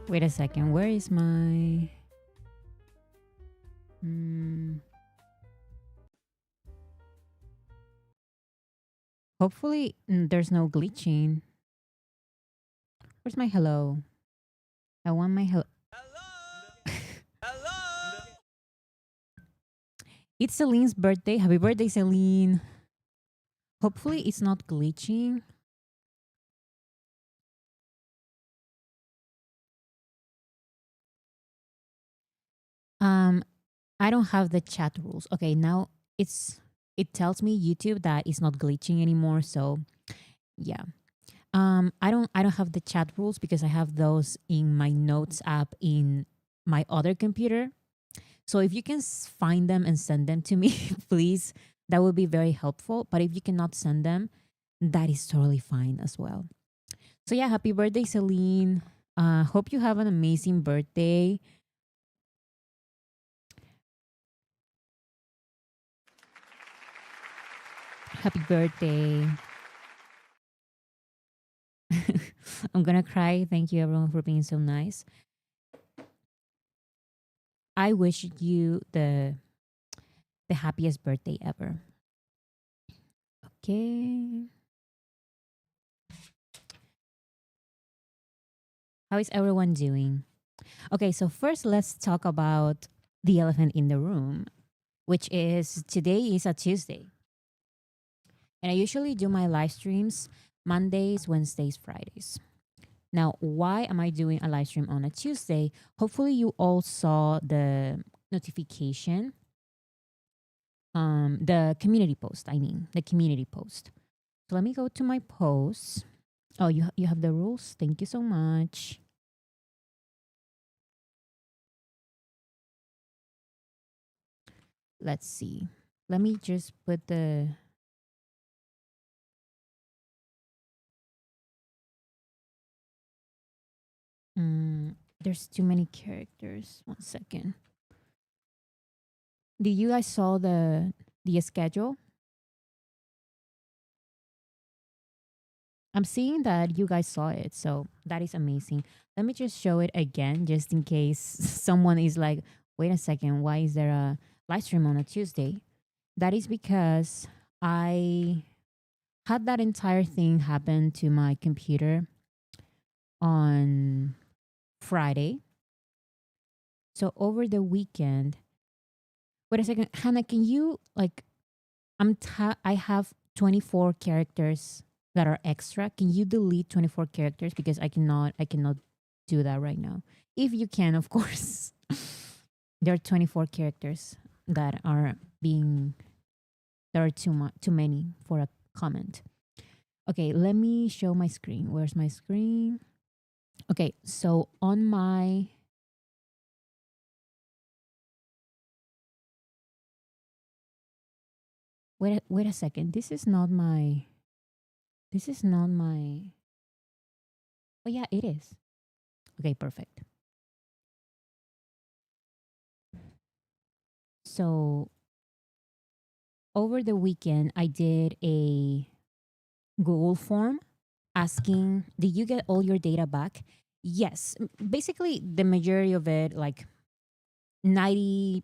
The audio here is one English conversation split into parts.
Wait a second. Where is my... Hopefully there's no glitching. Where's my hello? I want my hello. It's Celine's birthday. Happy birthday, Celine. Hopefully it's not glitching. I don't have the chat rules. Okay, now it tells me YouTube that it's not glitching anymore. So yeah. I don't have the chat rules because I have those in my notes app in my other computer. So if you can find them and send them to me, please, that would be very helpful. But if you cannot send them, that is totally fine as well. So yeah, happy birthday, Celine. Hope you have an amazing birthday. Happy birthday. I'm gonna cry. Thank you everyone for being so nice. I wish you the happiest birthday ever. Okay. How is everyone doing? Okay, so first let's talk about the elephant in the room, which is today is a Tuesday. And I usually do my live streams Mondays, Wednesdays, Fridays. Now, why am I doing a live stream on a Tuesday? Hopefully you all saw the notification. The community post, I mean, the community post. So let me go to my posts. Oh, you have the rules? Thank you so much. Let's see. Let me just put the... there's too many characters. 1 second. Did you guys saw the schedule? I'm seeing that you guys saw it, so that is amazing. Let me just show it again, just in case someone is like, "Wait a second, why is there a live stream on a Tuesday?" That is because I had that entire thing happen to my computer on Friday. So over the weekend, wait a second, Hannah, can you like I have 24 characters that are extra. Can you delete 24 characters because I cannot do that right now. If you can, of course. There are 24 characters that are being there are too many for a comment. Okay, let me show my screen. Where's my screen? Okay, so on my... wait a second. This is not my... Oh yeah, it is. Okay, perfect. So over the weekend, I did a Google form asking, did you get all your data back? Yes. Basically, the majority of it, like 90%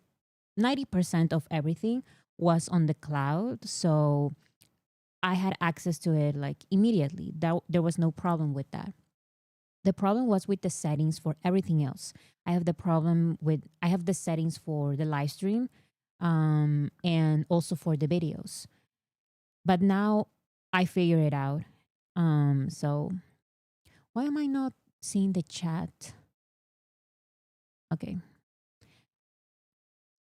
of everything was on the cloud. So I had access to it like immediately. There was no problem with that. The problem was with the settings for everything else. I have the settings for the live stream, and also for the videos. But now I figure it out. So why am I not seeing the chat? Okay.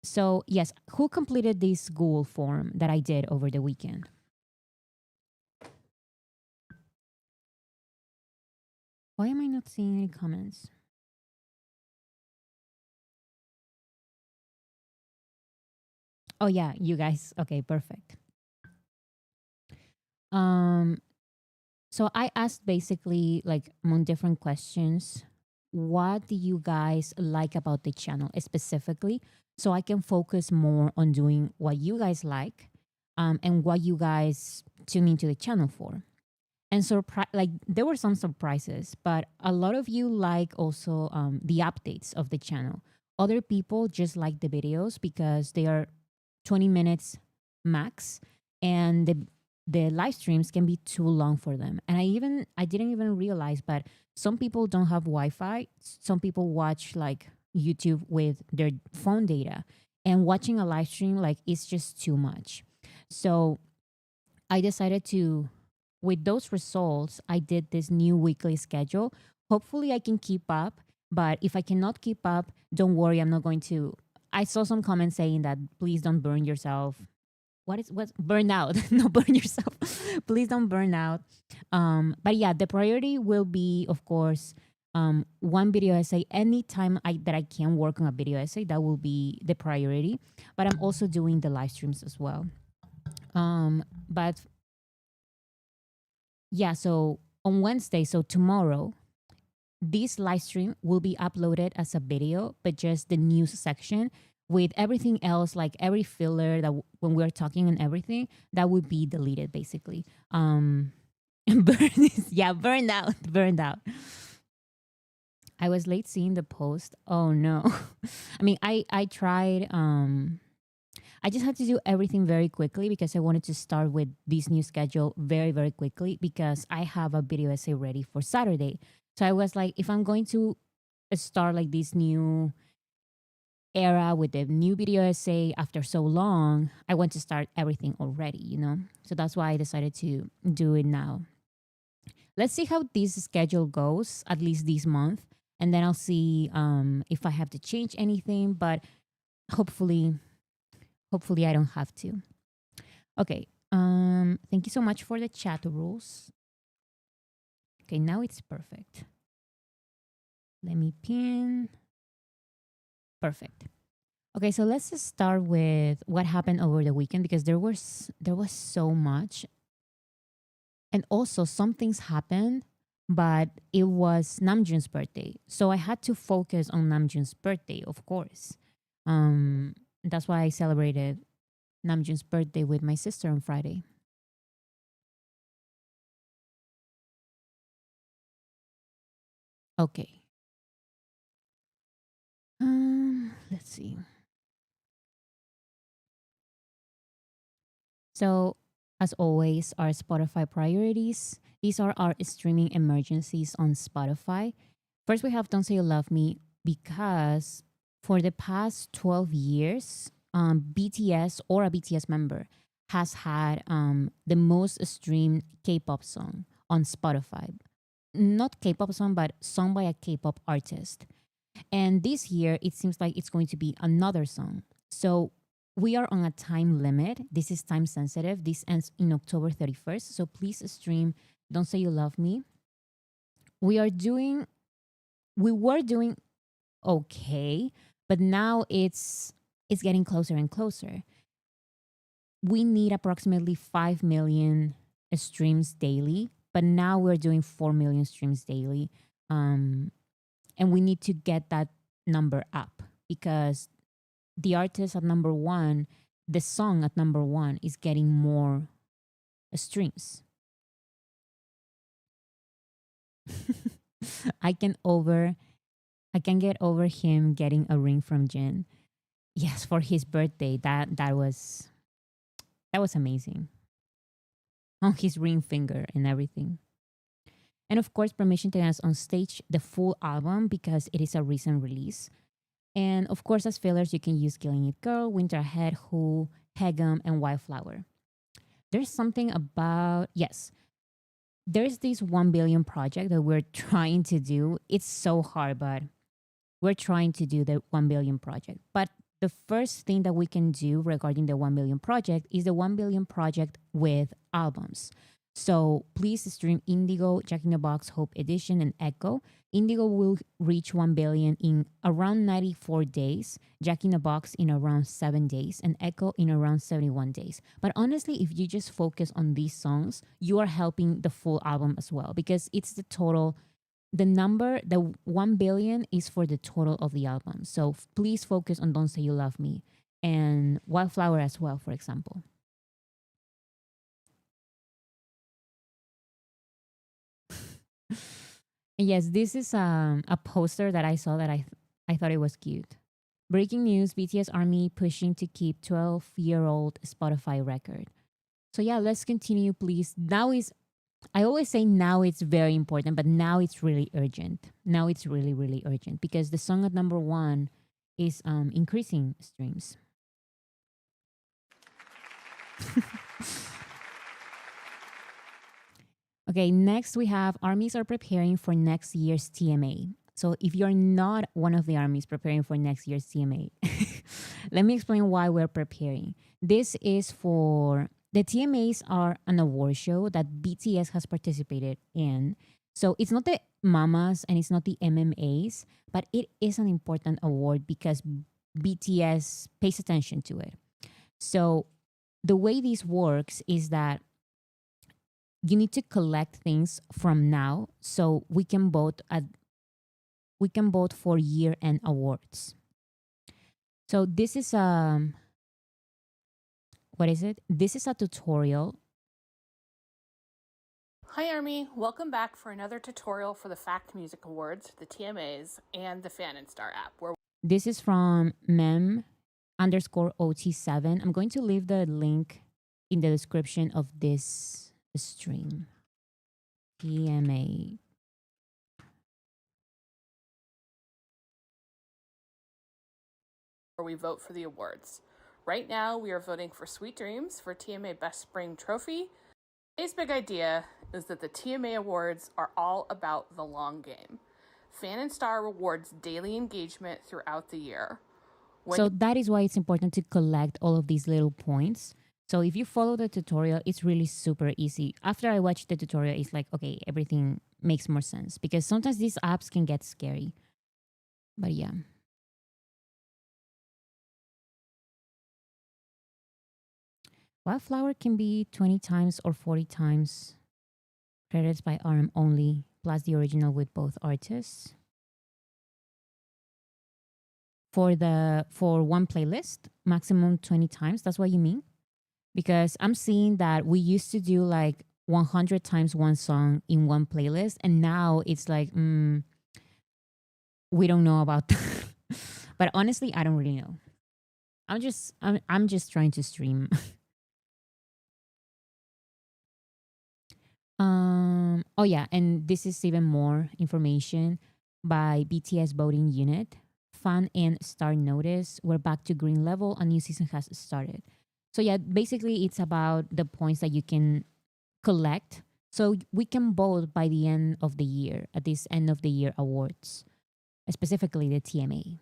So yes, who completed this Google form that I did over the weekend? Why am I not seeing any comments? Oh yeah, you guys. Okay, perfect. Um so I asked basically like among different questions, what do you guys like about the channel specifically, so I can focus more on doing what you guys like, and what you guys tune into the channel for. And like there were some surprises, but a lot of you like also the updates of the channel. Other people just like the videos because they are 20 minutes max, and the live streams can be too long for them. And I didn't even realize, but some people don't have Wi-Fi. Some people watch like YouTube with their phone data, and watching a live stream like it's just too much. So I decided to, with those results, I did this new weekly schedule. Hopefully I can keep up, but if I cannot keep up, don't worry, I'm not going to. I saw some comments saying that please don't burn yourself. What's burn out? No, burn yourself. Please don't burn out. But yeah, the priority will be, of course, one video essay. Anytime that I can work on a video essay, that will be the priority. But I'm also doing the live streams as well. But yeah, so on Wednesday, so tomorrow, this live stream will be uploaded as a video, but just the news section with everything else, like every filler that when we're talking and everything, that would be deleted basically. Yeah, burned out, burned out. I was late seeing the post. Oh no. I mean, I tried I just had to do everything very quickly because I wanted to start with this new schedule very, very quickly because I have a video essay ready for Saturday. So I was like, if I'm going to start like this new era with the new video essay after so long, I want to start everything already, you know? So that's why I decided to do it now. Let's see how this schedule goes, at least this month. And then I'll see if I have to change anything. But hopefully, hopefully I don't have to. Okay. Thank you so much for the chat rules. Okay, now it's perfect. Let me pin. Perfect. Okay, so let's just start with what happened over the weekend because there was so much. And also some things happened, but it was Namjoon's birthday. So I had to focus on Namjoon's birthday, of course. That's why I celebrated Namjoon's birthday with my sister on Friday. Okay. Let's see. So, as always, our Spotify priorities. These are our streaming emergencies on Spotify. First, we have Don't Say You Love Me because for the past 12 years, BTS or a BTS member has had the most streamed K-pop song on Spotify. Not K-pop song, but song by a K-pop artist. And this year, it seems like it's going to be another song. So we are on a time limit. This is time sensitive. This ends in October 31st. So please stream Don't Say You Love Me. We were doing okay, but now it's getting closer and closer. We need approximately 5 million streams daily, but now we're doing 4 million streams daily. And we need to get that number up because the artist at number one, the song at number one is getting more streams. I can get over him getting a ring from Jin. Yes, for his birthday. That was amazing. On his ring finger and everything. And of course, permission to dance on stage the full album because it is a recent release. And of course, as fillers, you can use Killing It Girl, Winter Ahead, Who, Hegum, and Wildflower. There's something about, yes, there's this 1 billion project that we're trying to do. It's so hard, but we're trying to do the 1 billion project. But the first thing that we can do regarding the 1 billion project is the 1 billion project with albums. So please stream Indigo, Jack in the Box, Hope Edition, and Echo. Indigo will reach 1 billion in around 94 days, Jack in the Box in around 7 days, and Echo in around 71 days. But honestly, if you just focus on these songs, you are helping the full album as well because it's the total. The number, the 1 billion is for the total of the album. So please focus on Don't Say You Love Me and Wildflower as well, for example. Yes, this is a poster that I saw that I thought it was cute. Breaking news: BTS Army pushing to keep 12-year-old Spotify record. So yeah, let's continue, please. Now is I always say now it's very important, but now it's really urgent. Now it's really really urgent because the song at number one is increasing streams. Okay, next we have armies are preparing for next year's TMA. So if you're not one of the armies preparing for next year's TMA, let me explain why we're preparing. This is for the TMAs are an award show that BTS has participated in. So it's not the mamas and it's not the MMAs, but it is an important award because BTS pays attention to it. So the way this works is that you need to collect things from now so we can vote for year end awards. So this is what is it? This is a tutorial. Hi Army, welcome back for another tutorial for the Fact Music Awards, the TMAs, and the Fan and Star app. This is from mem_ot7. I'm going to leave the link in the description of this stream. TMA. Where we vote for the awards. Right now, we are voting for Sweet Dreams for TMA Best Spring Trophy. Today's big idea is that the TMA awards are all about the long game. Fan and Star rewards daily engagement throughout the year. So that is why it's important to collect all of these little points. So if you follow the tutorial, it's really super easy. After I watched the tutorial, it's like, okay, everything makes more sense because sometimes these apps can get scary. But yeah. Wildflower can be 20 times or 40 times credits by RM only, plus the original with both artists. For one playlist, maximum 20 times. That's what you mean? Because I'm seeing that we used to do like 100 times one song in one playlist, and now it's like, we don't know about that. But honestly, I don't really know. I'm just trying to stream. Oh yeah, and this is even more information by BTS voting unit. Fan and star notice. We're back to green level. A new season has started. So yeah, basically it's about the points that you can collect. So we can vote by the end of the year at this end of the year awards, specifically the TMA.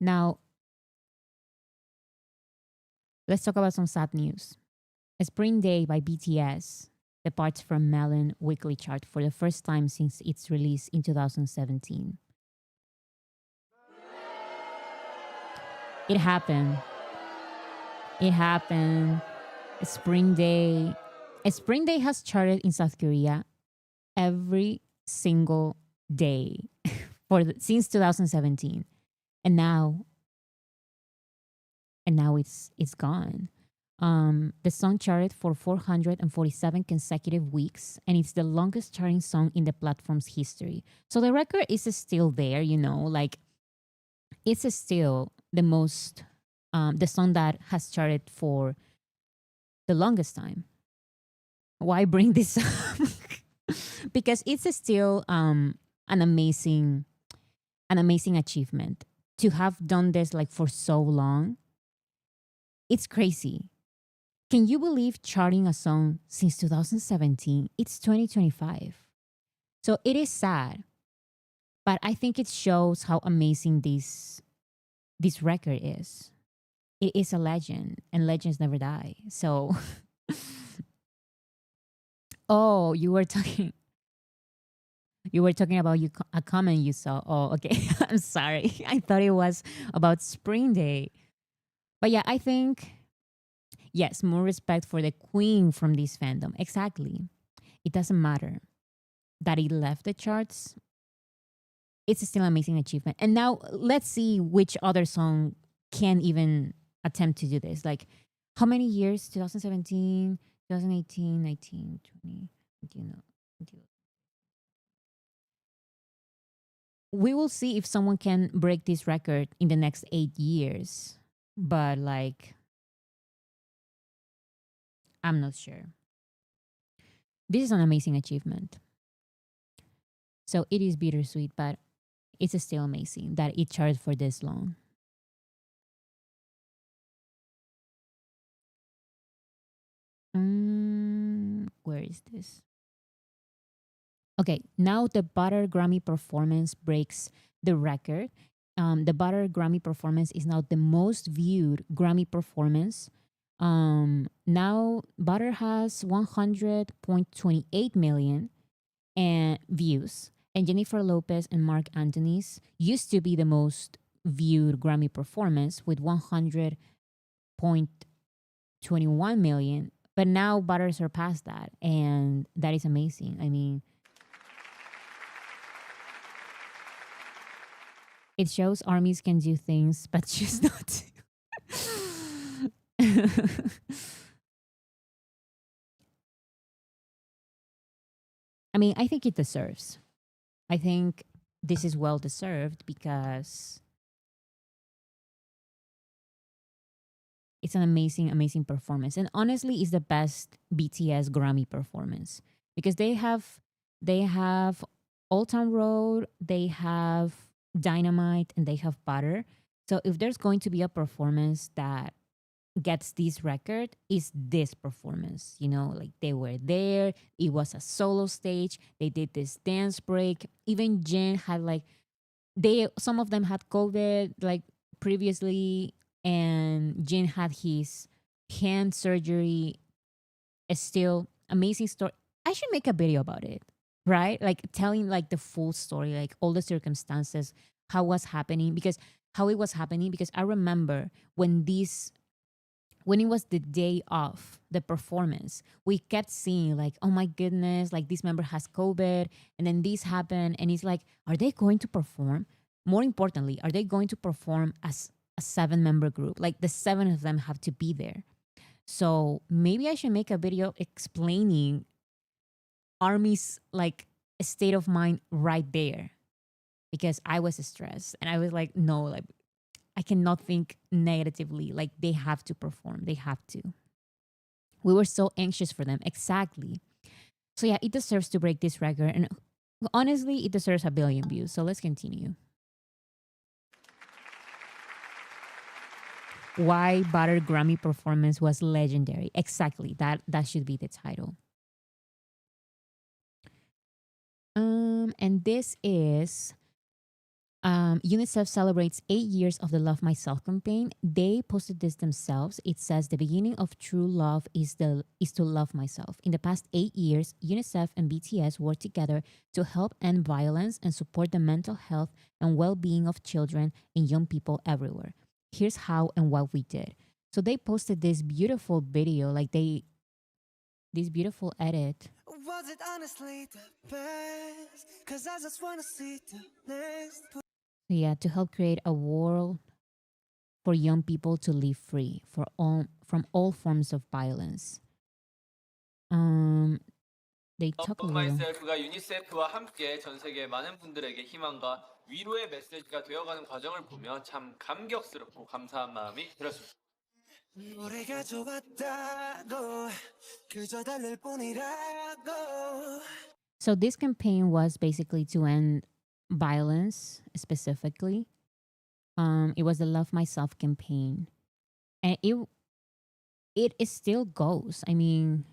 Now, let's talk about some sad news. Spring Day by BTS departs from Melon weekly chart for the first time since its release in 2017. It happened. It happened. Spring Day. Spring Day has charted in South Korea every single day since 2017, and now it's gone. The song charted for 447 consecutive weeks, and it's the longest charting song in the platform's history. So the record is still there, like it's still the song that has charted for the longest time. Why bring this up? Because it's still an amazing achievement to have done this like for so long. It's crazy. Can you believe charting a song since 2017? It's 2025. So it is sad, but I think it shows how amazing this record is. It is a legend, and legends never die. So, oh, you were talking about a comment you saw. Oh, okay. I'm sorry. I thought it was about Spring Day. But yeah, I think yes, more respect for the queen from this fandom. Exactly. It doesn't matter that it left the charts. It's still an amazing achievement. And now let's see which other song can even attempt to do this. Like how many years? 2017, 2018, 19, 20. We will see if someone can break this record in the next 8 years. But like, I'm not sure. This is an amazing achievement. So it is bittersweet, but it's still amazing that it charted for this long. Where is this? Okay, now the Butter Grammy performance breaks the record. The Butter Grammy performance is now the most viewed Grammy performance. Now Butter has 100.28 million and views, and Jennifer Lopez and Mark Anthony's used to be the most viewed Grammy performance with 100.21 million, but now Butter surpassed that, and that is amazing. I mean, it shows armies can do things, but choose not to. I mean, I think it deserves. I think this is well deserved because it's an amazing, amazing performance. And honestly, it's the best BTS Grammy performance because they have Old Town Road, they have Dynamite, and they have Butter. So if there's going to be a performance that gets this record, is this performance. You know, like they were there. It was a solo stage. They did this dance break. Even Jin had like some of them had COVID like previously, and Jin had his hand surgery. It's still amazing story. I should make a video about it, right? Like telling like the full story, like all the circumstances, how was happening, because how it was happening. Because I remember when it was the day of the performance, we kept seeing like, oh my goodness, like this member has COVID, and then this happened, and it's like, are they going to perform? More importantly, are they going to perform as a 7-member group? Like the 7 of them have to be there. So maybe I should make a video explaining Army's like state of mind right there, because I was stressed and I was like, no, like I cannot think negatively. Like they have to perform. They have to. We were so anxious for them. Exactly. So yeah, it deserves to break this record. And honestly, it deserves a billion views. So let's continue. Why Butter Grammy performance was legendary. Exactly. That should be the title. And this is UNICEF celebrates 8 years of the Love Myself campaign. They posted this themselves. It says the beginning of true love is to love myself. In the past 8 years, UNICEF and BTS worked together to help end violence and support the mental health and well-being of children and young people everywhere. Here's how and what we did. So they posted this beautiful video, like this beautiful edit. Was it honestly the best? 'Cause I just wanna see the next. Yeah, to help create a world for young people to live free from all forms of violence. They talk a little. myself가 유니세프와 함께 전 세계 많은 분들에게 희망과 위로의 메시지가 되어가는 과정을 보며 참 감격스럽고 감사한 마음이 들었습니다. 노래가 좋았다고 그저 달랠 뿐이라고. So this campaign was basically to end violence specifically. It was the Love Myself campaign, and it still goes. I mean,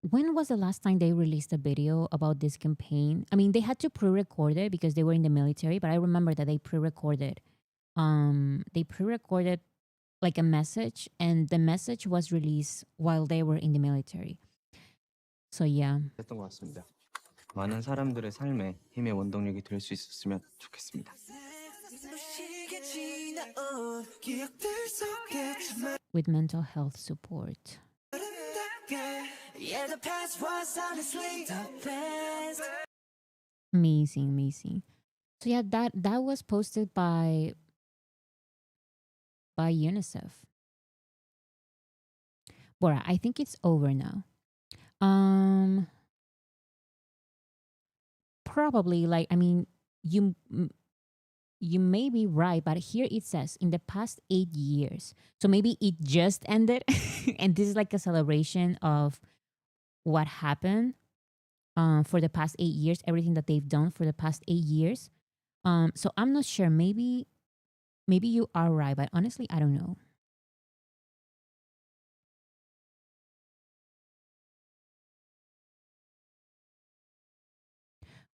when was the last time they released a video about this campaign? I mean, they had to pre-record it because they were in the military, but I remember that they pre-recorded. They pre-recorded like a message, and the message was released while they were in the military. So yeah. 했던 것 같습니다. 많은 사람들의 삶에 힘의 원동력이 될 수 있었으면 좋겠습니다. With mental health support. Amazing, amazing. So yeah, that was posted by UNICEF. Bora, I think it's over now. Probably, like, I mean, you you may be right, but here it says in the past 8 years. So maybe it just ended, and this is like a celebration of what happened for the past 8 years, everything that they've done for the past 8 years. So I'm not sure. Maybe you are right, but honestly, I don't know.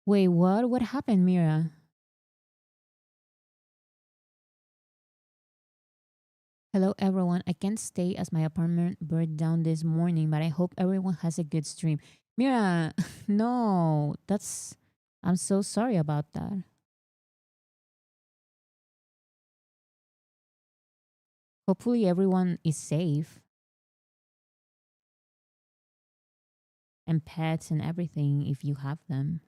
Wait, what? What happened, Mira? Hello, everyone. I can't stay as my apartment burned down this morning, but I hope everyone has a good stream. Mira, no, that's. I'm so sorry about that. Hopefully, everyone is safe and pets and everything if you have them.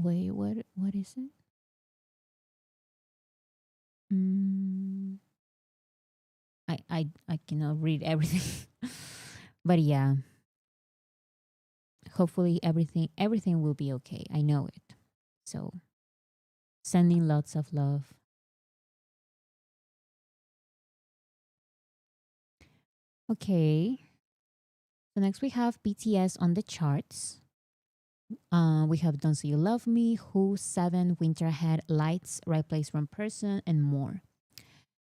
Wait, what? What is it? Mm, I cannot read everything, but yeah. Hopefully, everything will be okay. I know it. So, sending lots of love. Okay. So next we have BTS on the charts. We have Don't Say You Love Me, Who, Seven, Winter Ahead, Lights, Right Place, Wrong Person, and more.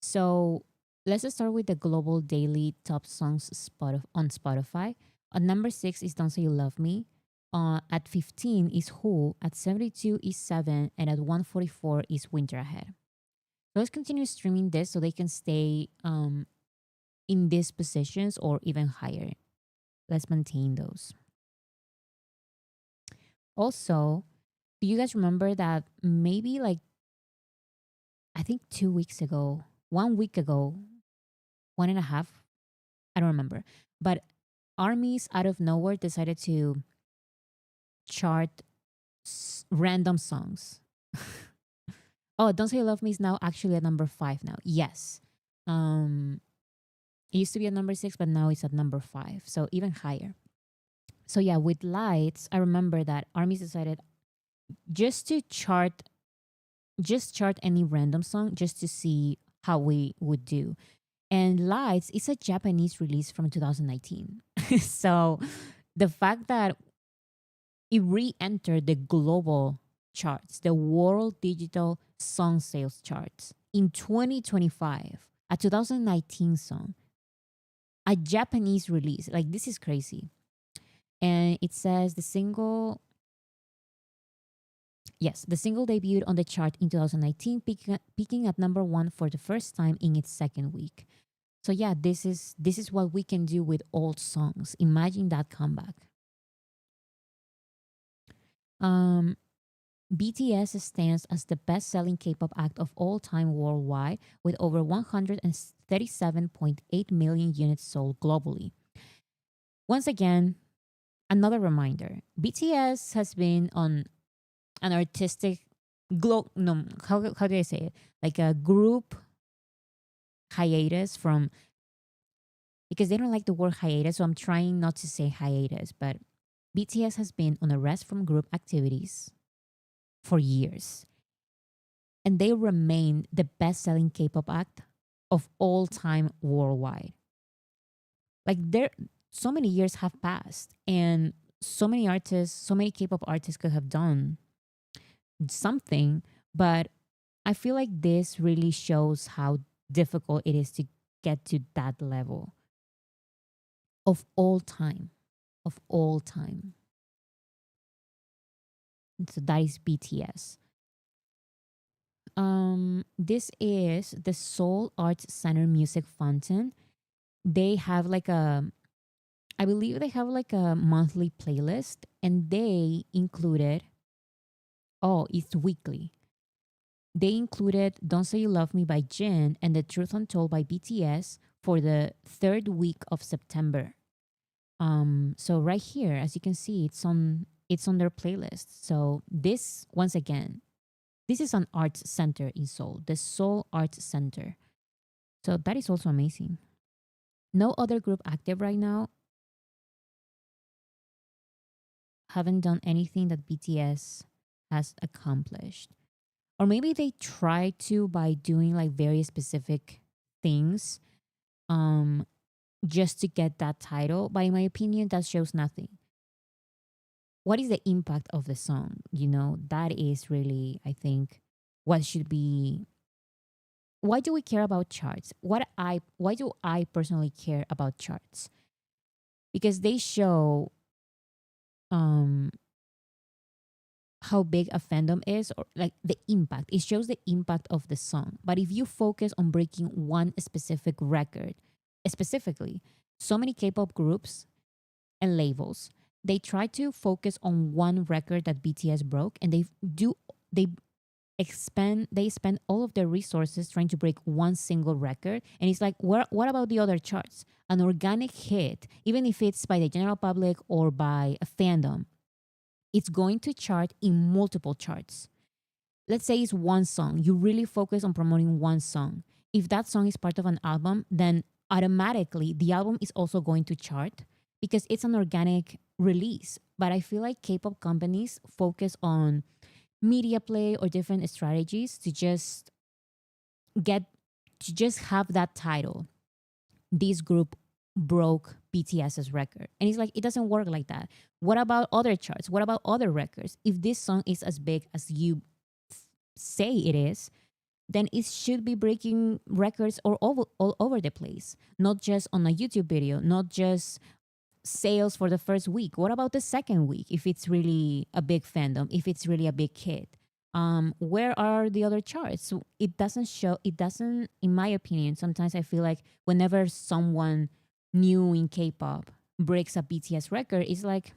So let's just start with the global daily top songs on Spotify. At number 6 is Don't Say You Love Me. At 15 is Who. At 72 is Seven. And at 144 is Winter Ahead. So let's continue streaming this so they can stay in these positions or even higher. Let's maintain those. Also, do you guys remember that maybe like, I think 2 weeks ago, 1 week ago, 1.5, I don't remember, but armies out of nowhere decided to chart random songs. Oh, Don't Say You Love Me is now actually at number 5 now. Yes. It used to be at number 6, but now it's at number 5. So even higher. So yeah, with Lights, I remember that armies decided just to chart any random song just to see how we would do. And Lights is a Japanese release from 2019. So the fact that it re-entered the global charts, the world digital song sales charts in 2025, a 2019 song, a Japanese release, like this is crazy. And it says the single debuted on the chart in 2019, peaking at number 1 for the first time in its second week. So yeah, this is what we can do with old songs. Imagine that comeback. BTS stands as the best-selling K-pop act of all time worldwide, with over 137.8 million units sold globally. Once again, another reminder: BTS has been on an artistic how do I say it? Like a group hiatus from, because they don't like the word hiatus, so I'm trying not to say hiatus, but BTS has been on a rest from group activities for years. And they remain the best-selling K-pop act of all time worldwide. Like so many years have passed and so many artists, so many K-pop artists could have done something, but I feel like this really shows how difficult it is to get to that level of all time. Of all time. So that is BTS. This is the Seoul Arts Center Music Fountain. They have like I believe they have like a monthly playlist, and they included, it's weekly. They included Don't Say You Love Me by Jin and The Truth Untold by BTS for the third week of September. So right here, as you can see, it's on it's on their playlist. So this, once again, this is an arts center in Seoul, the Seoul Arts Center. So that is also amazing. No other group active right now haven't done anything that BTS has accomplished. Or maybe they try to by doing like very specific things um just to get that title, but in my opinion that shows nothing. What is the impact of the song? You know, that is really, I think, what should be. Why do we care about charts? Why do I personally care about charts? Because they show um how big a fandom is, or like the impact. It shows the impact of the song. But if you focus on breaking one specific record, specifically, so many K-pop groups and labels, they try to focus on one record that BTS broke, and they they spend all of their resources trying to break one single record. And it's like, what about the other charts? An organic hit, even if it's by the general public or by a fandom, it's going to chart in multiple charts. Let's say it's one song. You really focus on promoting one song. If that song is part of an album, then automatically the album is also going to chart because it's an organic release. But I feel like K-pop companies focus on media play or different strategies to just get to just have that title. This group broke BTS's record. And it's like, it doesn't work like that. What about other charts? What about other records? If this song is as big as you say it is, then it should be breaking records all over the place, not just on a YouTube video, not just sales for the first week. What about the second week if it's really a big fandom, if it's really a big hit? Where are the other charts? It doesn't show, it doesn't, in my opinion, sometimes I feel like whenever someone new in K-pop breaks a BTS record, it's like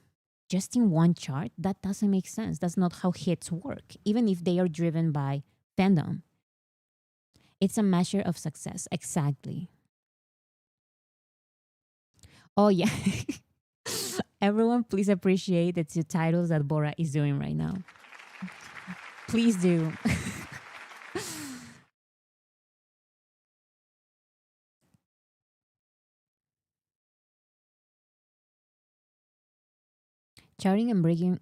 just in one chart. That doesn't make sense. That's not how hits work, even if they are driven by fandom. It's a measure of success. Exactly. Oh, yeah. Everyone, please appreciate the two titles that Bora is doing right now. Please do. Charting and breaking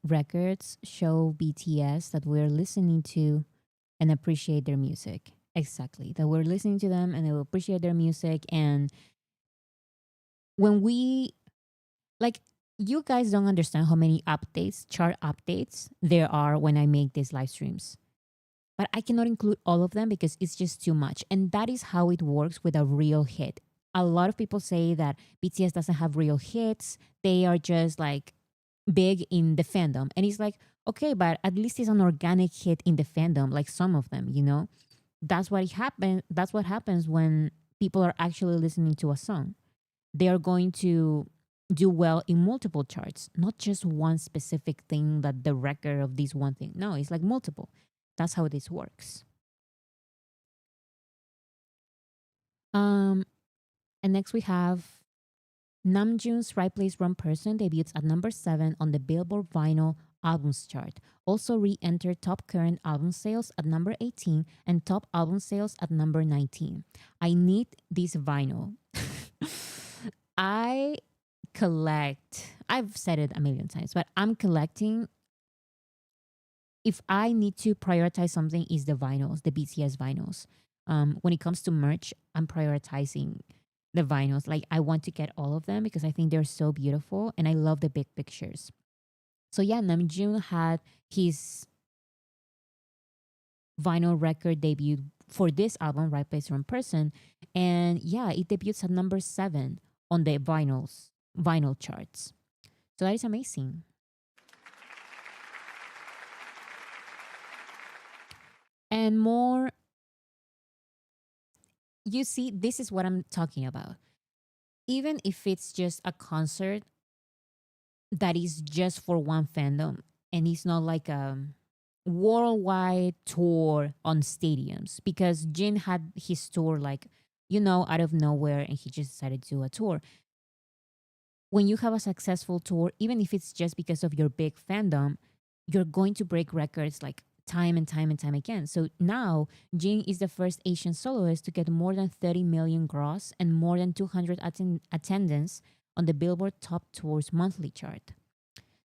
records show BTS that we're listening to and appreciate their music. Exactly. That we're listening to them and they will appreciate their music. And when we, like, you guys don't understand how many updates, chart updates there are when I make these live streams. But I cannot include all of them because it's just too much. And that is how it works with a real hit. A lot of people say that BTS doesn't have real hits. They are just like big in the fandom. And it's like, okay, but at least it's an organic hit in the fandom, like some of them, you know? That's what happens. That's what happens when people are actually listening to a song. They are going to do well in multiple charts, not just one specific thing that the record of this one thing. No, it's like multiple. That's how this works. Um, and next we have Namjoon's Right Place Wrong Person debuts at number 7 on the Billboard Vinyl Albums chart. Also re-entered top current album sales at number 18 and top album sales at number 19. I need this vinyl. I collect, I've said it a million times, but I'm collecting. If I need to prioritize something, is the vinyls, the BTS vinyls. When it comes to merch, I'm prioritizing the vinyls. Like, I want to get all of them because I think they're so beautiful and I love the big pictures. So yeah, Namjoon had his vinyl record debut for this album, Right Place Wrong Person, and yeah, it debuts at number 7 on the vinyl charts. So that is amazing. And more, you see, this is what I'm talking about. Even if it's just a concert that is just for one fandom and it's not like a worldwide tour on stadiums, because Jin had his tour like, you know, out of nowhere and he just decided to do a tour. when you have a successful tour, even if it's just because of your big fandom, you're going to break records like time and time and time again. So now Jin is the first Asian soloist to get more than 30 million gross and more than 200 attendance on the Billboard Top Tours monthly chart.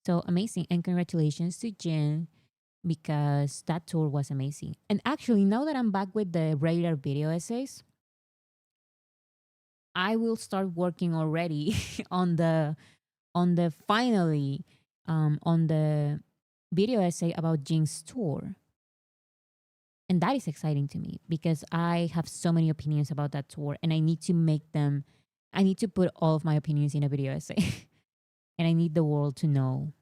So amazing, and congratulations to Jin because that tour was amazing. And actually, now that I'm back with the regular video essays, I will start working already on the finally on the video essay about Jin's tour. And that is exciting to me because I have so many opinions about that tour and I need to put all of my opinions in a video essay. And I need the world to know.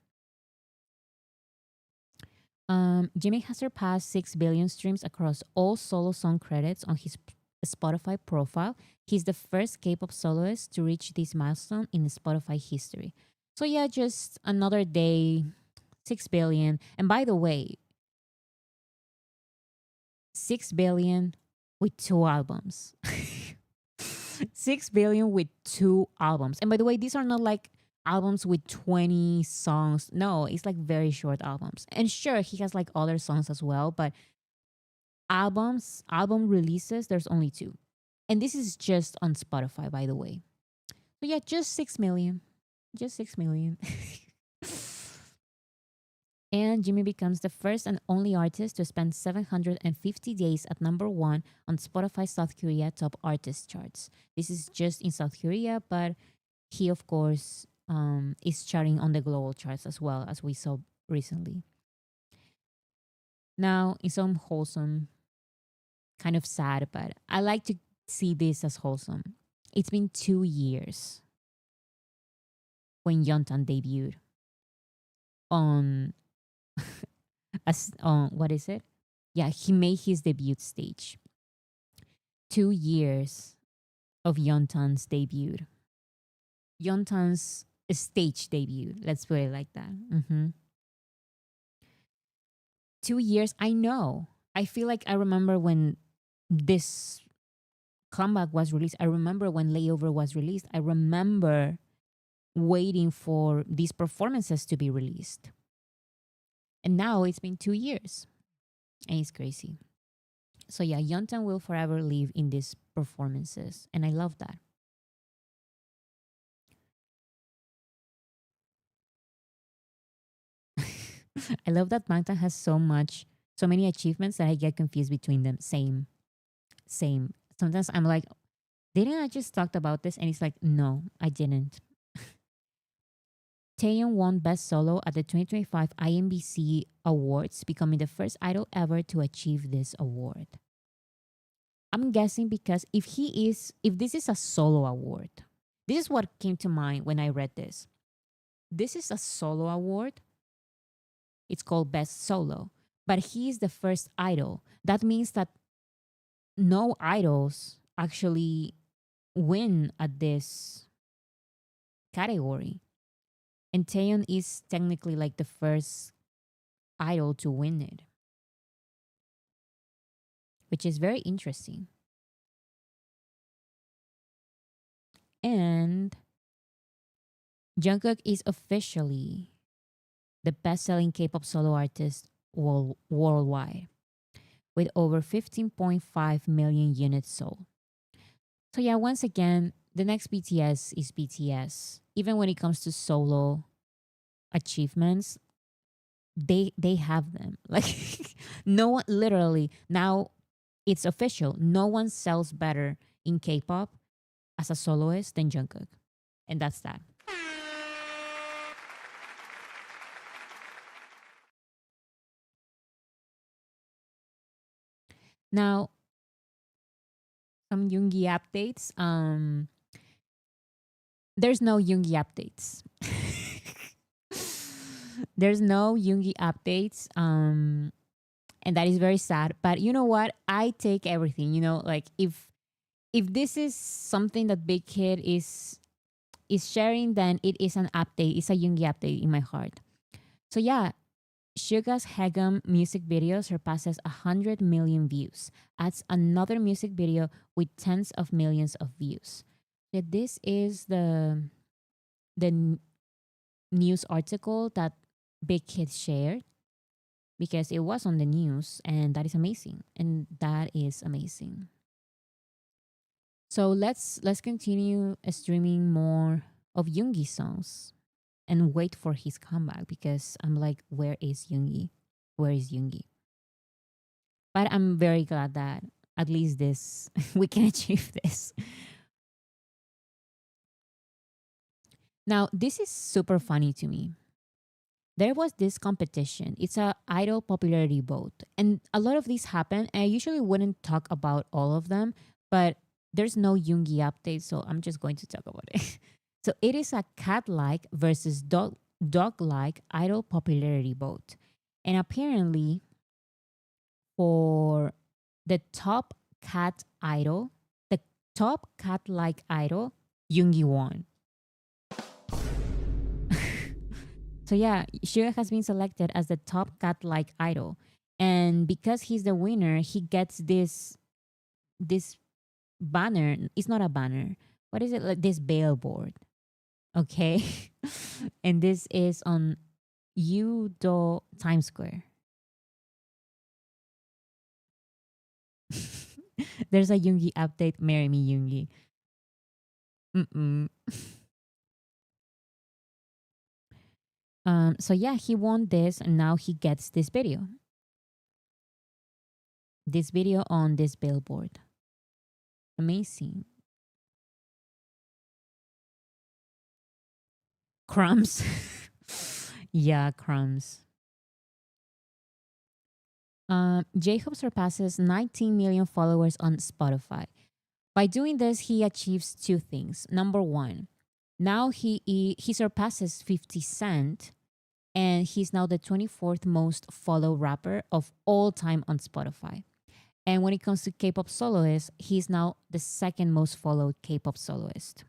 Jimmy has surpassed 6 billion streams across all solo song credits on his Spotify profile. He's the first K-pop soloist to reach this milestone in Spotify history. So yeah, just another day, 6 billion. And by the way, 6 billion with 2 albums. 6 billion with 2 albums. And by the way, these are not like albums with 20 songs. No, it's like very short albums. And sure, he has like other songs as well, but album releases, there's only 2. And this is just on Spotify, by the way. So yeah, just 6 million. Just 6 million. And Jimmy becomes the first and only artist to spend 750 days at #1 on Spotify South Korea top artist charts. This is just in South Korea, but he, of course, is charting on the global charts as well, as we saw recently. Now, in some wholesome, kind of sad, but I like to see this as wholesome. It's been 2 years when Yeontan debuted on what is it? Yeah, he made his debut stage. 2 years of Yeontan's debut. Yeontan's stage debut. Let's put it like that. 2 years. I know. I feel like I remember when this comeback was released. I remember when Layover was released. I remember waiting for these performances to be released. And now it's been 2 years. And it's crazy. So yeah, Yeontan will forever live in these performances. And I love that. I love that Bangtan has so many achievements that I get confused between them. Same. Sometimes I'm like, didn't I just talked about this? And it's like, no, I didn't. Taehyung won Best Solo at the 2025 IMBC Awards, becoming the first idol ever to achieve this award. I'm guessing because if this is a solo award, this is what came to mind when I read this. This is a solo award. It's called Best Solo, but he is the first idol. That means that no idols actually win at this category. And Taehyung is technically like the first idol to win it, which is very interesting. And Jungkook is officially the best-selling K-pop solo artist worldwide, with over 15.5 million units sold. So yeah, once again, the next BTS is BTS. Even when it comes to solo achievements, they have them. Like no one, literally, now it's official. No one sells better in K-pop as a soloist than Jungkook. And that's that. Now, some Yoongi updates. There's no Yoongi updates. There's no Yoongi updates. And that is very sad. But you know what? I take everything. You know, like if this is something that Big Hit is sharing, then it is an update. It's a Yoongi update in my heart. So yeah, Suga's Hegum music video surpasses 100 million views. Adds another music video with tens of millions of views. So this is the news article that Big Hit shared because it was on the news, and that is amazing. And that is amazing. So let's continue streaming more of Yoongi songs and wait for his comeback because I'm like, where is Yoongi? Where is Yoongi? But I'm very glad that at least this we can achieve this. Now, this is super funny to me. There was this competition. It's a idol popularity vote. And a lot of these happen. And I usually wouldn't talk about all of them, but there's no Yoongi update, so I'm just going to talk about it. So it is a cat-like versus dog-like idol popularity vote. And apparently for the top cat idol, the top cat-like idol, Yoongi won. So yeah, Suga has been selected as the top cat-like idol, and because he's the winner, he gets this banner. It's not a banner. What is it? Like this billboard, okay? And this is on Udo Times Square. There's a Yoongi update. Marry me, Yoongi. Mm-mm. So yeah, he won this, and now he gets this video. This video on this billboard. Amazing. Crumbs. Yeah, crumbs. J-Hope surpasses 19 million followers on Spotify. By doing this, he achieves two things. Number one, now he surpasses 50 Cent, and he's now the 24th most followed rapper of all time on Spotify. And when it comes to K-pop soloists, he's now the second most followed K-pop soloist.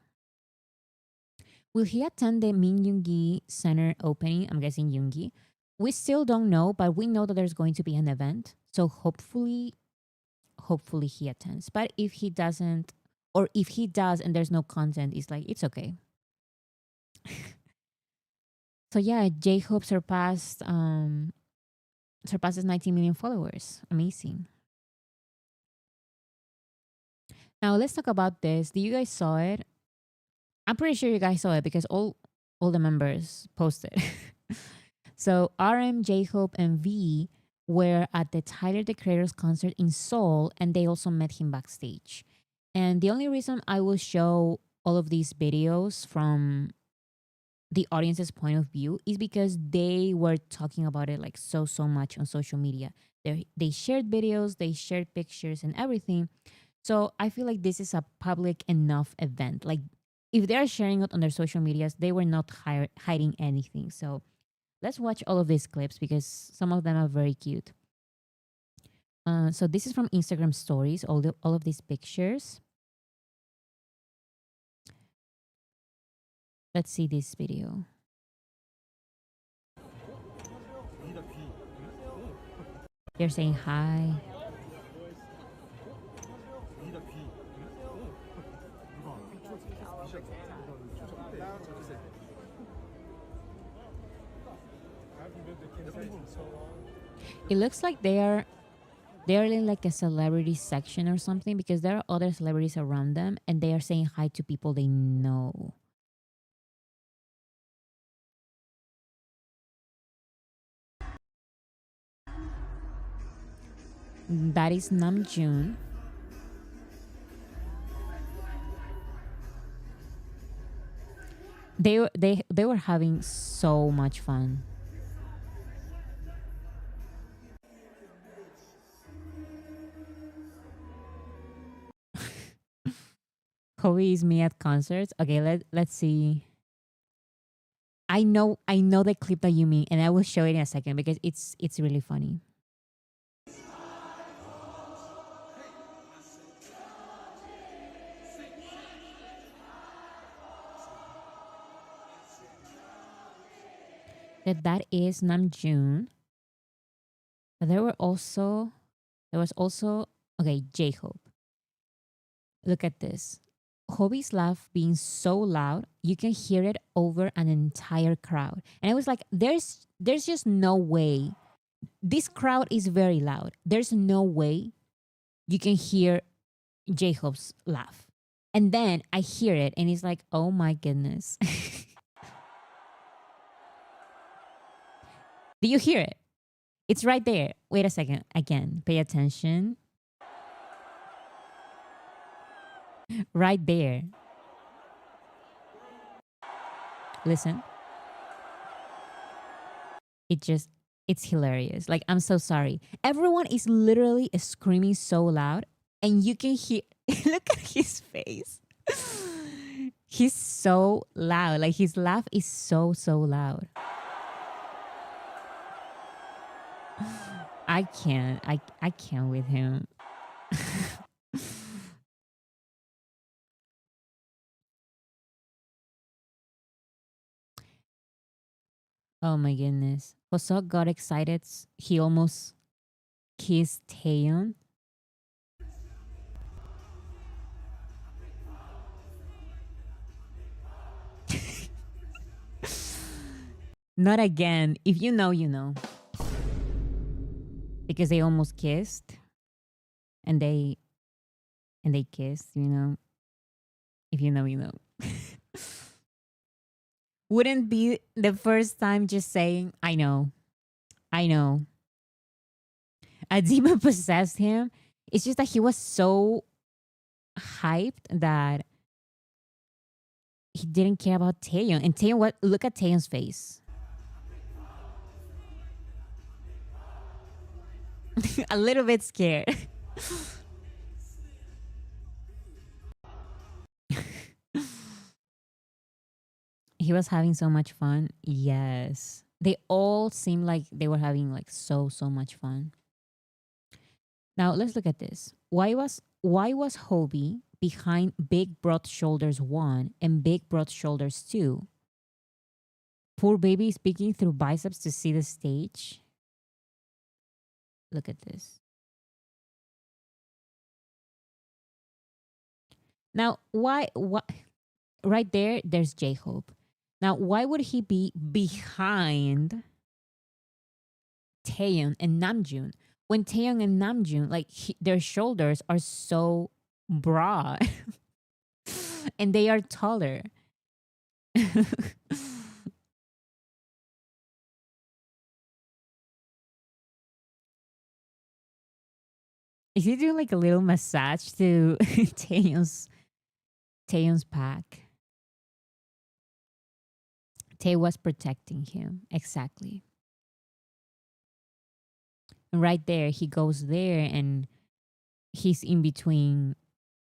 Will he attend the Min Yoongi Center opening? I'm guessing Yoongi. We still don't know, but we know that there's going to be an event. So hopefully he attends. But if he doesn't, or if he does and there's no content, it's like, it's okay. So yeah, J-Hope surpasses 19 million followers. Amazing. Now let's talk about this. Do you guys saw it? I'm pretty sure you guys saw it because all the members posted. So RM, J-Hope, and V were at the Tyler the Creator's concert in Seoul, and they also met him backstage. And the only reason I will show all of these videos from the audience's point of view is because they were talking about it like so much on social media. They shared videos, they shared pictures and everything. So I feel like this is a public enough event. Like if they are sharing it on their social medias, they were not hiding anything. So let's watch all of these clips because some of them are very cute. So this is from Instagram stories, all of these pictures. Let's see this video. They're saying hi. It looks like they're in like a celebrity section or something because there are other celebrities around them and they are saying hi to people they know. That is Namjoon. They were having so much fun. Kobe is me at concerts. Okay, let's see. I know the clip that you mean, and I will show it in a second because it's really funny. That is Namjoon. But there was also okay, J-Hope. Look at this. Hobie's laugh being so loud, you can hear it over an entire crowd. And I was like, there's just no way. This crowd is very loud. There's no way you can hear J-Hope's laugh. And then I hear it and it's like, oh my goodness. Do you hear it? It's right there. Wait a second. Again, pay attention. Right there. Listen. It's hilarious. Like, I'm so sorry. Everyone is literally screaming so loud and you can hear, look at his face. He's so loud. Like, his laugh is so loud. I can't. I can't with him. Oh my goodness. Hoseok got excited. He almost kissed Taehyung. Not again. If you know, you know. Because they almost kissed. And they kissed, you know. If you know, you know. Wouldn't be the first time just saying, I know. I know. A demon possessed him. It's just that he was so hyped that he didn't care about Taehyung. And Taehyung, what? Look at Taehyung's face. A little bit scared. He was having so much fun. Yes. They all seemed like they were having like so much fun. Now let's look at this. Why was Hobie behind Big Broad Shoulders 1 and Big Broad Shoulders 2? Poor baby is peeking through biceps to see the stage. Look at this. Now, what right there's J-Hope. Now, why would he be behind Taehyung and Namjoon when Taehyung and Namjoon, like their shoulders are so broad and they are taller? Is he doing like a little massage to Taehyung's back? Tae was protecting him. Exactly. And right there, he goes there and he's in between.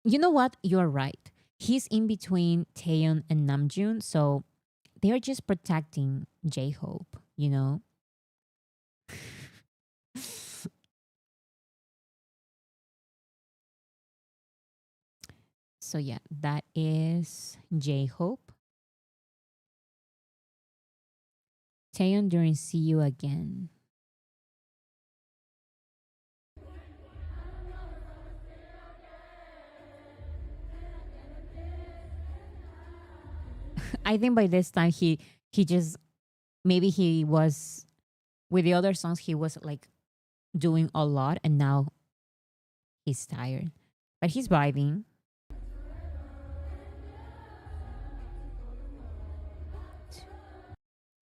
You know what? You're right. He's in between Taehyung and Namjoon. So they're just protecting J-Hope, you know? So yeah, that is J-Hope. Taehyung during See You Again. I think by this time he just, maybe he was with the other songs he was like doing a lot and now he's tired. But he's vibing.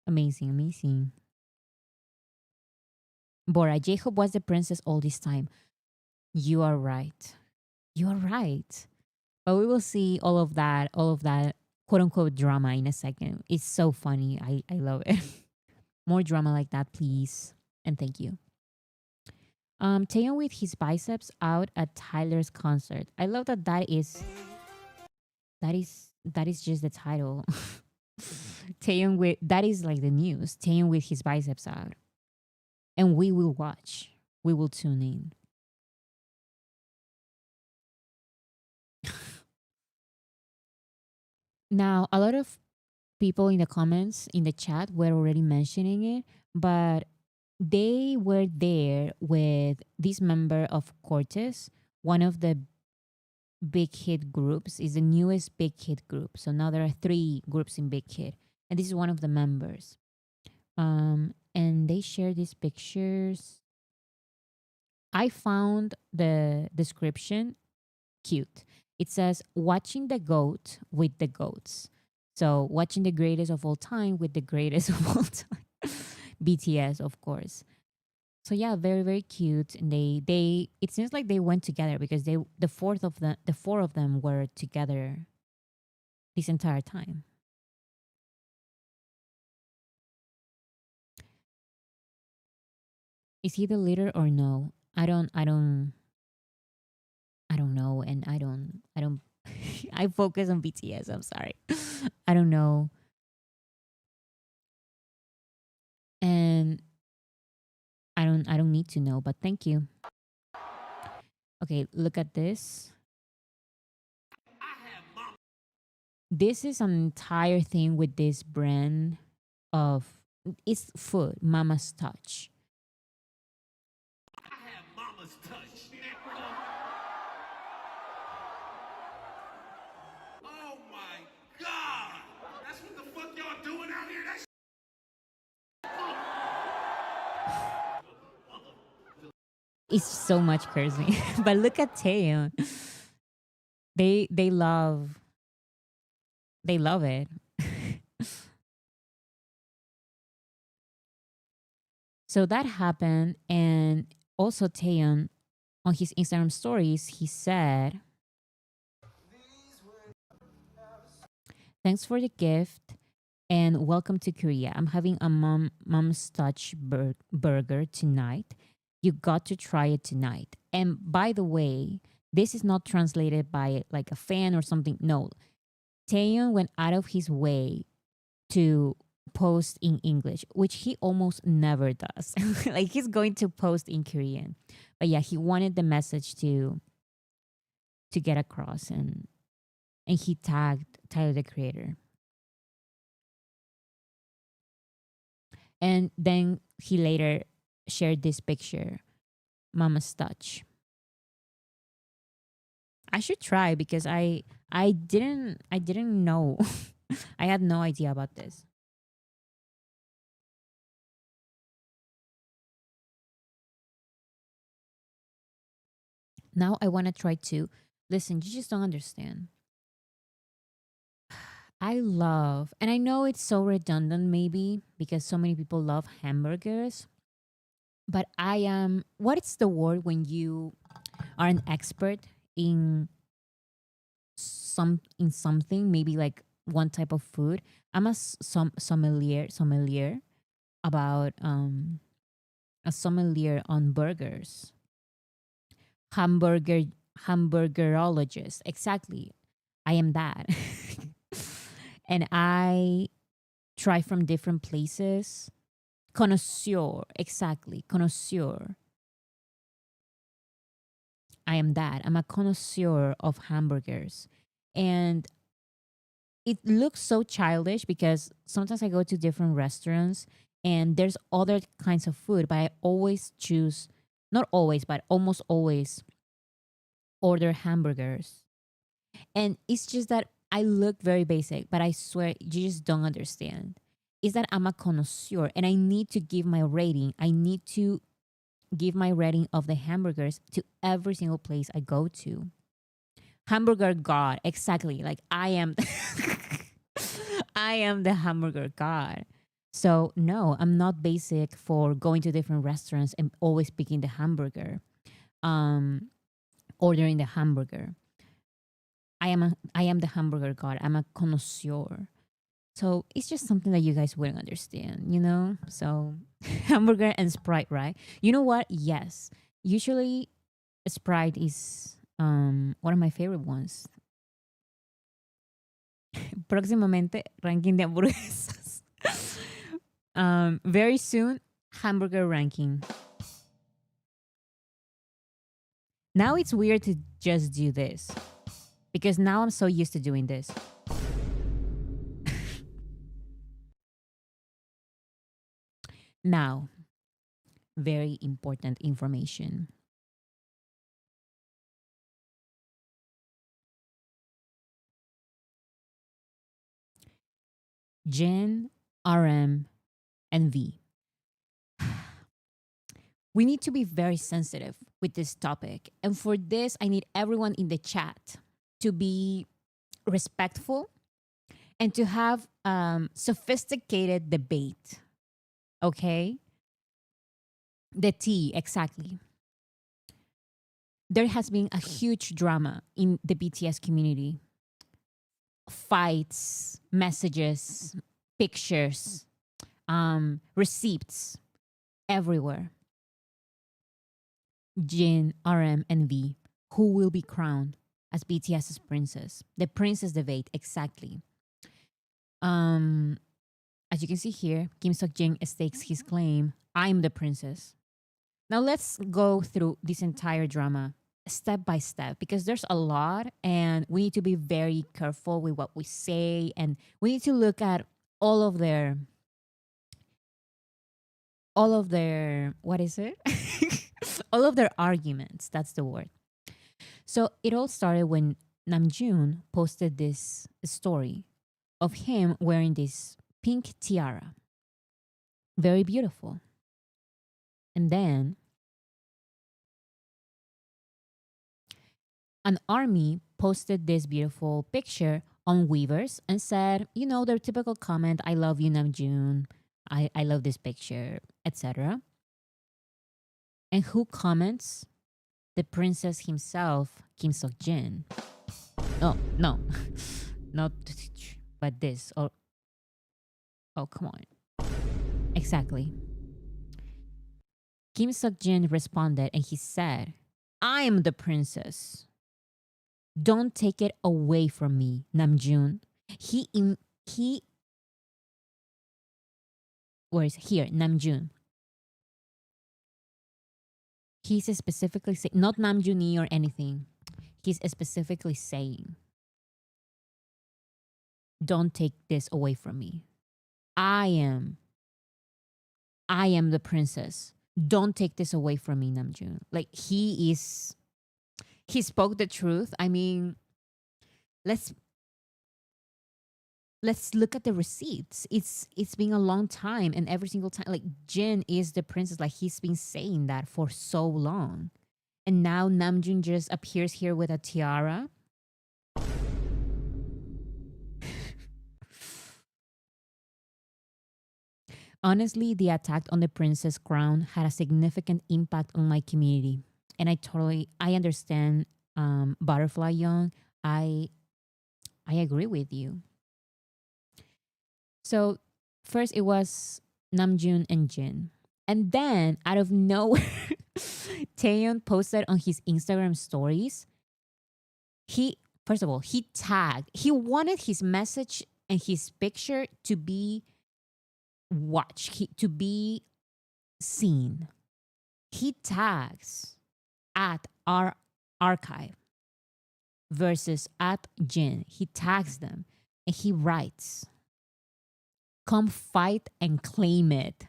Amazing, amazing. Bora, J-Hope was the princess all this time. You are right. You are right. But we will see all of that quote unquote drama in a second. It's so funny. I love it. More drama like that, please. And thank you. Taehyung with his biceps out at Tyler's concert. I love that that is just the title. Taehyung with, that is like the news. Taehyung with his biceps out. And we will watch. We will tune in. Now, a lot of people in the comments in the chat were already mentioning it, but they were there with this member of Cortez, one of the Big Hit groups. Is the newest Big Hit group. So now there are 3 groups in Big Hit, and this is one of the members. And they share these pictures. I found the description cute. It says watching the goat with the goats. So watching the greatest of all time with the greatest of all time. BTS, of course. So yeah, very very cute. And they it seems like they went together because the 4 of them were together this entire time. Is he the leader or no? I don't know, and I don't I focus on BTS. I'm sorry. I don't know. And I don't need to know, but thank you. Okay, look at this. This is an entire thing with this brand of it's food, Mama's Touch. Oh my God! That's what the fuck y'all doing out here? That's It's so much cursing. But look at Taehyung. They love it. So that happened, and also Taehyung on his Instagram stories, he said, "Thanks for the gift and welcome to Korea. I'm having a mom's touch burger tonight. You got to try it tonight." And by the way, this is not translated by like a fan or something. No, Taehyung went out of his way to post in English, which he almost never does. Like he's going to post in Korean. But yeah, he wanted the message to get across, and he tagged Tyler the Creator. And then he later shared this picture, Mama's Touch. I should try because I didn't know. I had no idea about this. Now I want to try to listen. You just don't understand. I love, and I know it's so redundant maybe because so many people love hamburgers, but I am, what is the word when you are an expert in something, maybe like one type of food? I'm a sommelier about a sommelier on burgers. Hamburger hamburgerologist. Exactly. I am that. And I try from different places. Connoisseur, exactly. Connoisseur. I am that. I'm a connoisseur of hamburgers. And it looks so childish because sometimes I go to different restaurants and there's other kinds of food, but I always choose, not always, but almost always order hamburgers. And it's just that I look very basic, but I swear you just don't understand. Is that I'm a connoisseur and I need to give my rating. I need to give my rating of the hamburgers to every single place I go to. Hamburger god, exactly. Like I am I am the hamburger god. So no, I'm not basic for going to different restaurants and always picking the hamburger. Um Ordering the hamburger. I am the hamburger god. I'm a connoisseur. So it's just something that you guys wouldn't understand, you know? So hamburger and Sprite, right? You know what? Yes. Usually Sprite is one of my favorite ones. Próximamente ranking de hamburguesas. Very soon hamburger ranking. Now it's weird to just do this because now I'm so used to doing this. Now, very important information. Jin, RM, and V. We need to be very sensitive with this topic. And for this, I need everyone in the chat to be respectful and to have sophisticated debate. Okay? The T, exactly. There has been a huge drama in the BTS community. Fights, messages, pictures, receipts everywhere. Jin, RM, and V, who will be crowned as BTS's princess? The princess debate, exactly. As you can see here, Kim Seok-jin stakes his claim, I'm the princess. Now let's go through this entire drama step by step because there's a lot and we need to be very careful with what we say and we need to look at all of their what is it? All of their arguments, that's the word. So it all started when Namjoon posted this story of him wearing this pink tiara. Very beautiful. And then an army posted this beautiful picture on Weverse and said, you know, their typical comment, I love you, Namjoon. I love this picture, etc. And who comments? The princess himself, Kim Seok-jin. Oh, no. Not, but this. Oh, come on. Exactly. Kim Seok-jin responded and he said, I'm the princess. Don't take it away from me, Namjoon. Where is here? Namjoon. He's specifically saying, not Namjoon or anything. He's specifically saying, don't take this away from me. I am the princess. Don't take this away from me, Namjoon. Like he spoke the truth. I mean, let's look at the receipts. It's been a long time and every single time like Jin is the princess, like he's been saying that for so long. And now Namjoon just appears here with a tiara. Honestly, the attack on the princess crown had a significant impact on my community. And I understand Butterfly Young. I agree with you. So first it was Namjoon and Jin. And then out of nowhere, Taehyung posted on his Instagram stories. He wanted his message and his picture to be watched, to be seen. He tags at our archive versus at Jin. He tags them and he writes, come fight and claim it.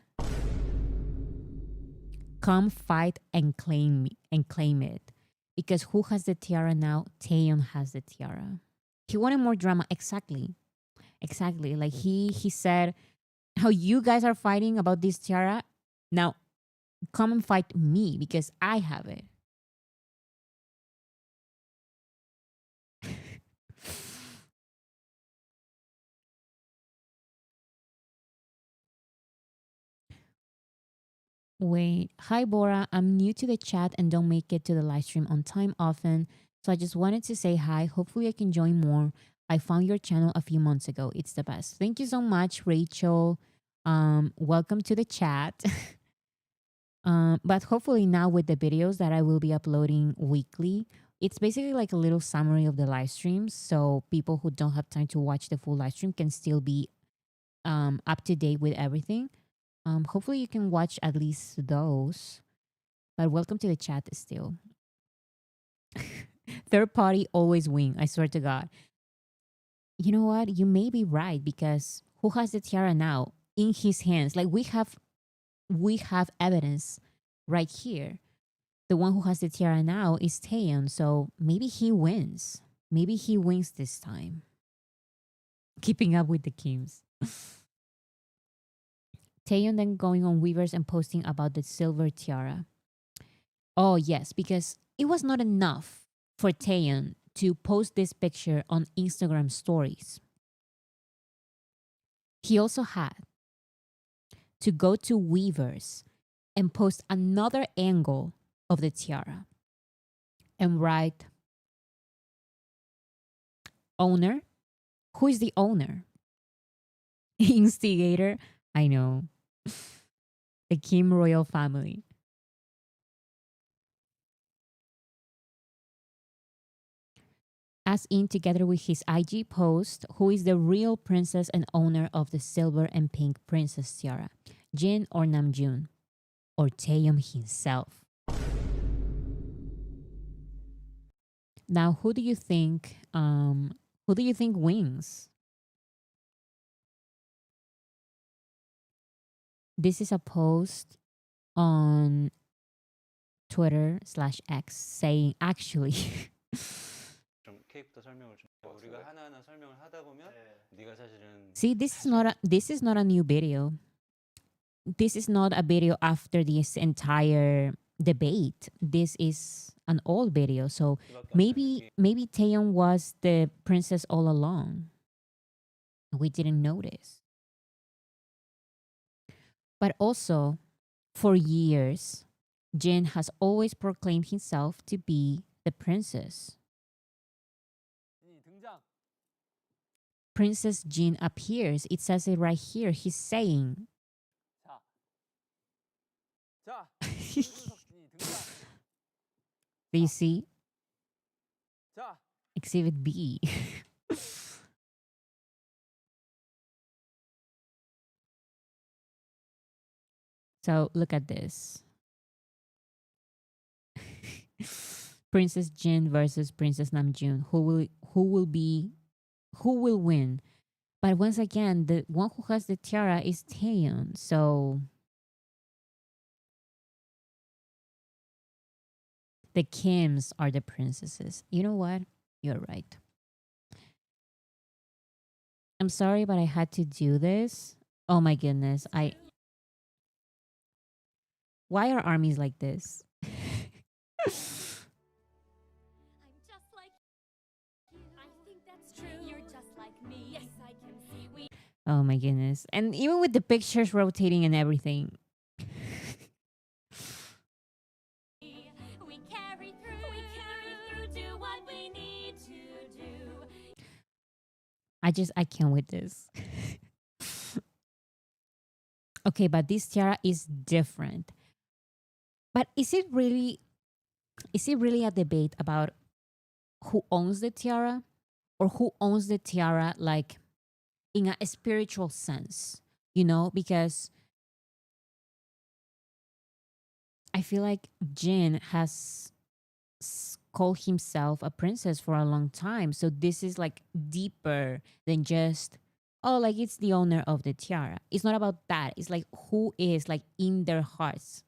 Come fight and claim it. Because who has the tiara now? Taehyung has the tiara. He wanted more drama. Exactly. Like he said, how you guys are fighting about this tiara, now come and fight me because I have it. Wait, hi Bora, I'm new to the chat and don't make it to the live stream on time often. So I just wanted to say hi. Hopefully I can join more. I found your channel a few months ago. It's the best. Thank you so much, Rachel. Welcome to the chat. But hopefully now with the videos that I will be uploading weekly, it's basically like a little summary of the live streams. So people who don't have time to watch the full live stream can still be up to date with everything. Hopefully you can watch at least those. But welcome to the chat still. Third party always win, I swear to God. You know what? You may be right because who has the tiara now in his hands? Like we have evidence right here. The one who has the tiara now is Taehyung, so maybe he wins. Maybe he wins this time. Keeping up with the Kims. Taehyung then going on Weverse and posting about the silver tiara. Oh, yes, because it was not enough for Taehyung to post this picture on Instagram stories. He also had to go to Weverse and post another angle of the tiara and write, owner? Who is the owner? Instigator? I know. The Kim royal family. As in, together with his IG post, who is the real princess and owner of the silver and pink princess tiara? Jin or Namjoon? Or Taehyung himself? Now, who do you think wins? This is a post on Twitter/X saying actually 좀 케이크부터 설명을 좀 우리가 하나하나 설명을 하다 보면 네가 사실은 see, this is not a new video. This is not a video after this entire debate. This is an old video. So maybe Taehyung was the princess all along. We didn't notice. But also, for years, Jin has always proclaimed himself to be the princess. Princess Jin appears. It says it right here. He's saying. Do you see? Exhibit B. So look at this. Princess Jin versus Princess Namjoon. Who will win? But once again, the one who has the tiara is Taehyung. So the Kims are the princesses. You know what? You're right. I'm sorry, but I had to do this. Oh my goodness. Why are armies like this? I'm just like you. I think that's true. You're just like me. Yes, I can see we. Oh my goodness. And even with the pictures rotating and everything. We carry through, do what we need to do. I can't with this. Okay, but this tiara is different. But is it really a debate about who owns the tiara or who owns the tiara like in a spiritual sense, you know? Because I feel like Jin has called himself a princess for a long time. So this is like deeper than just, oh, like it's the owner of the tiara. It's not about that. It's like who is like in their hearts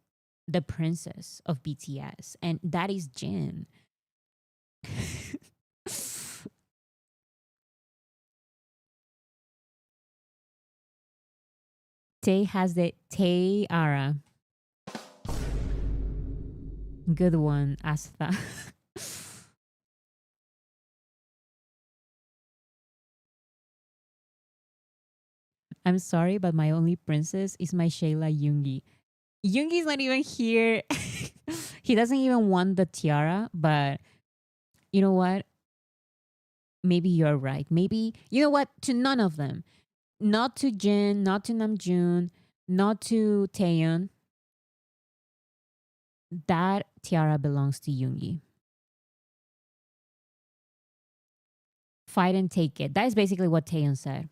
the princess of BTS. And that is Jin. Tay has the Tiara. Good one, Asta. I'm sorry, but my only princess is my Shayla Yoongi. Yoongi's not even here. He doesn't even want the tiara, but you know what? Maybe you're right. Maybe, you know what? To none of them. Not to Jin, not to Namjoon, not to Taehyung. That tiara belongs to Yoongi. Fight and take it. That is basically what Taehyung said.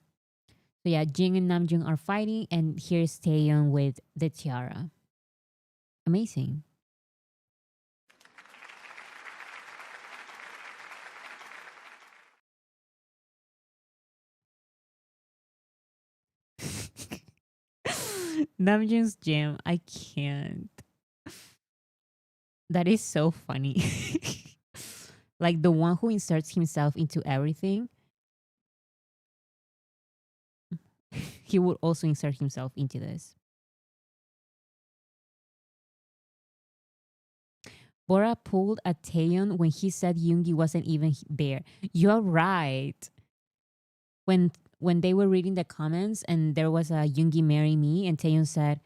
So yeah, Jin and Namjoon are fighting, and here's Taehyung with the tiara. Amazing. Namjoon's gym. I can't. That is so funny. Like the one who inserts himself into everything. he would also insert himself into this. Bora pulled a Taehyung when he said Yoongi wasn't even there. You're right. When they were reading the comments and there was a Yoongi marry me and Taehyung said,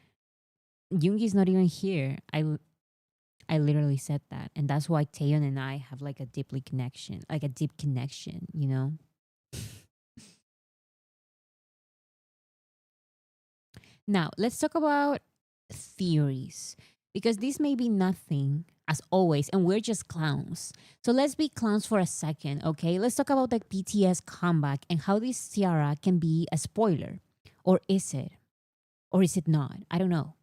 Yoongi's not even here. I literally said that. And that's why Taehyung and I have like a deep connection, you know? Now, let's talk about theories because this may be nothing as always, and we're just clowns. So let's be clowns for a second, okay? Let's talk about the BTS comeback and how this Tiara can be a spoiler. Or is it? Or is it not? I don't know.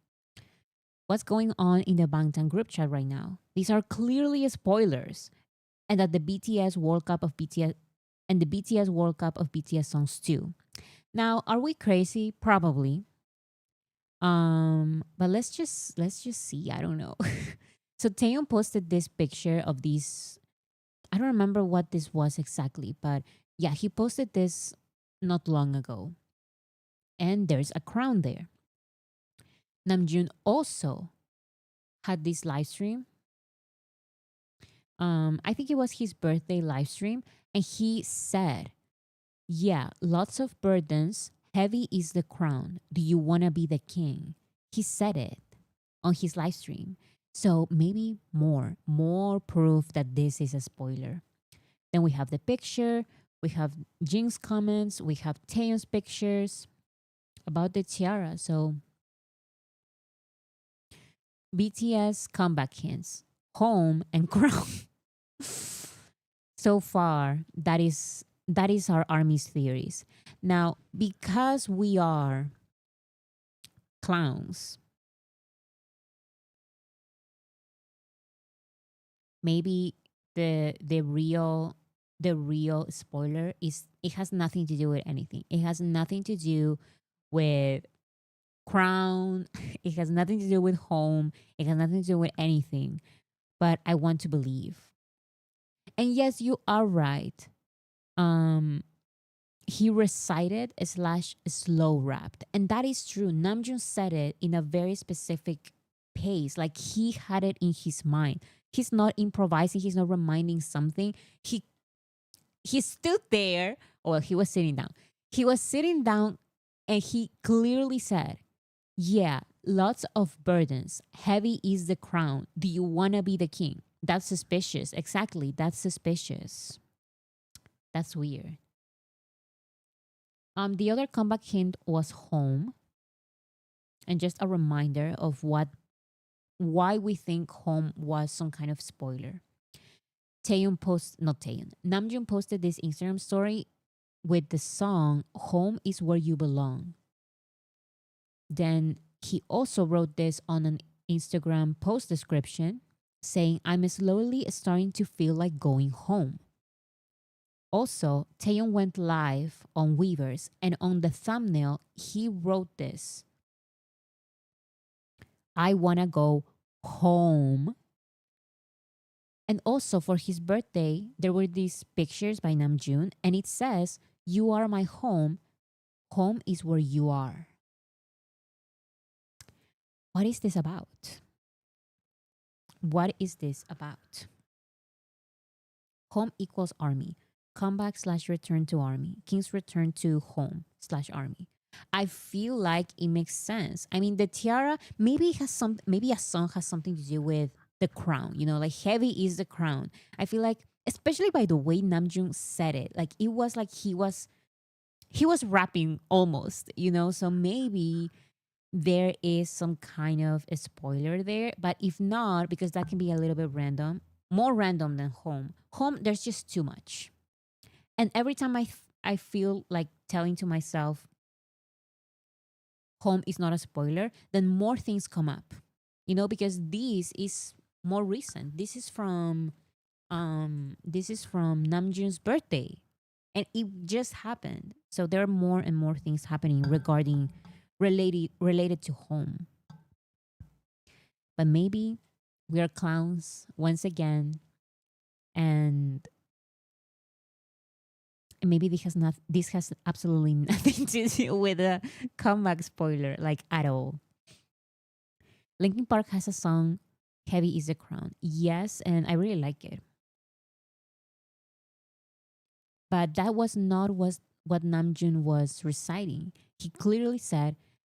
What's going on in the Bangtan group chat right now? These are clearly spoilers. And that the BTS World Cup of BTS and the BTS World Cup of BTS songs too. Now, are we crazy? Probably. But let's just see. I don't know. So Taehyung posted this picture of these. I don't remember what this was exactly, but yeah, he posted this not long ago. And there's a crown there. Namjoon also had this live stream. I think it was his birthday live stream, and he said, "Yeah, lots of burdens. Heavy is the crown. Do you wanna be the king?" He said it on his live stream. So maybe more proof that this is a spoiler. Then we have the picture, we have Jing's comments, we have Taehyung's pictures about the tiara. So BTS comeback hints, home and crown. So far, that is our army's theories. Now, because we are clowns, maybe the real spoiler is it has nothing to do with anything. It has nothing to do with crown. It has nothing to do with home. It has nothing to do with anything. But I want to believe. And yes, you are right. He recited slash slow rapped. And that is true. Namjoon said it in a very specific pace. Like he had it in his mind. He's not improvising. He's not reminding something. He stood there. Well, he was sitting down. He was sitting down and he clearly said, yeah, lots of burdens. Heavy is the crown. Do you want to be the king? That's suspicious. Exactly. That's suspicious. That's weird. The other comeback hint was home. And just a reminder of why we think home was some kind of spoiler. Namjoon posted this Instagram story with the song Home is Where You Belong. Then he also wrote this on an Instagram post description saying, I'm slowly starting to feel like going home. Also, Taehyung went live on Weverse, and on the thumbnail, he wrote this. I wanna go home. And also for his birthday, there were these pictures by Namjoon, and it says, you are my home. Home is where you are. What is this about? What is this about? Home equals army. Comeback / return to army. King's return to home / army. I feel like it makes sense. I mean, the tiara maybe a song has something to do with the crown. You know, like heavy is the crown. I feel like, especially by the way Namjoon said it, like it was like he was rapping almost. You know, so maybe there is some kind of a spoiler there. But if not, because that can be a little bit random, more random than home. Home, there's just too much. And every time I feel like telling to myself, home is not a spoiler, then more things come up. You know, because this is more recent. This is from Namjoon's birthday. And it just happened. So there are more and more things happening regarding related to home. But maybe we are clowns once again, and And maybe this has absolutely nothing to do with a comeback spoiler, like at all. Linkin Park has a song, Heavy is the Crown. Yes, and I really like it. But that was not what Namjoon was reciting. He clearly said,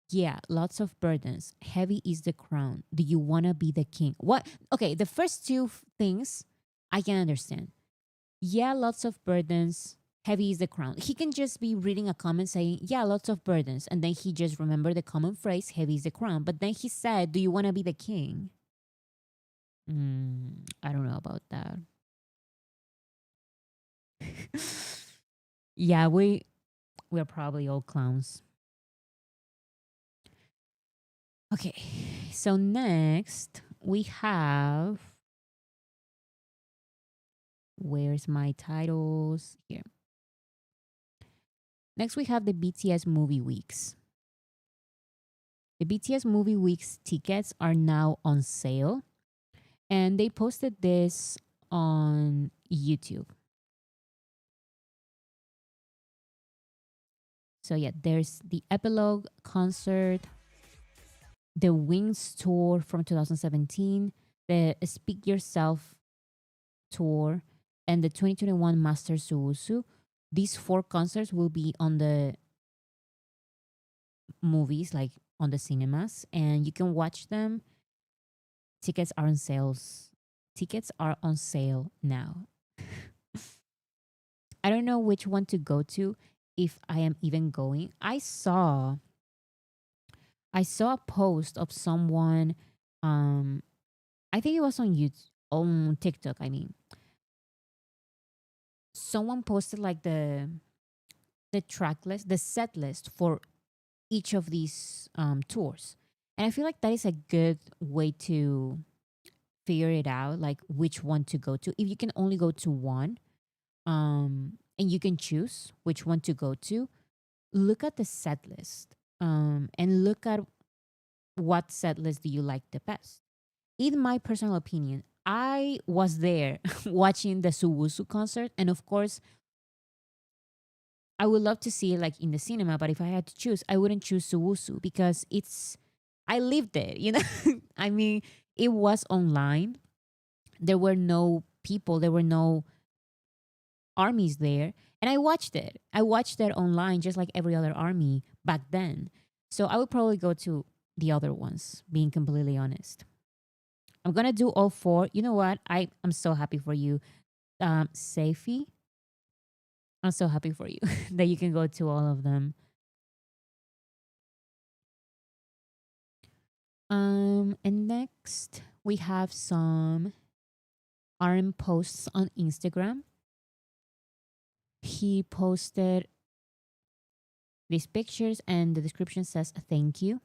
yeah, lots of burdens. Heavy is the crown. Do you want to be the king? What? Okay, the first two things I can understand. Yeah, lots of burdens. Heavy is the crown. He can just be reading a comment saying, yeah, lots of burdens. And then he just remembered the common phrase, heavy is the crown. But then he said, do you want to be the king? I don't know about that. Yeah, we're probably all clowns. Okay, so next we have, where's my titles? Here. Next we have the BTS movie weeks. The BTS movie weeks tickets are now on sale, and they posted this on YouTube. So yeah, there's the epilogue concert, the Wings tour from 2017, the Speak Yourself tour, and the 2021 Master Suusu. These 4 concerts will be on the movies, like on the cinemas, and you can watch them. Tickets are on sales. Tickets are on sale now. I don't know which one to go to if I am even going. I saw a post of someone, I think it was on YouTube, on TikTok, I mean. Someone posted like the track list, the set list for each of these tours. And I feel like that is a good way to figure it out, like which one to go to. If you can only go to one, and you can choose which one to go to, look at the set list, and look at what set list do you like the best. In my personal opinion, I was there watching the Suwusu concert, and of course, I would love to see it like in the cinema, but if I had to choose, I wouldn't choose Suwusu because I lived it, you know? I mean, it was online. There were no people, there were no armies there. And I watched it. I watched it online just like every other army back then. So I would probably go to the other ones, being completely honest. I'm gonna do all 4. You know what? I'm so happy for you. Safi, I'm so happy for you that you can go to all of them. And next we have some RM posts on Instagram. He posted these pictures and the description says thank you.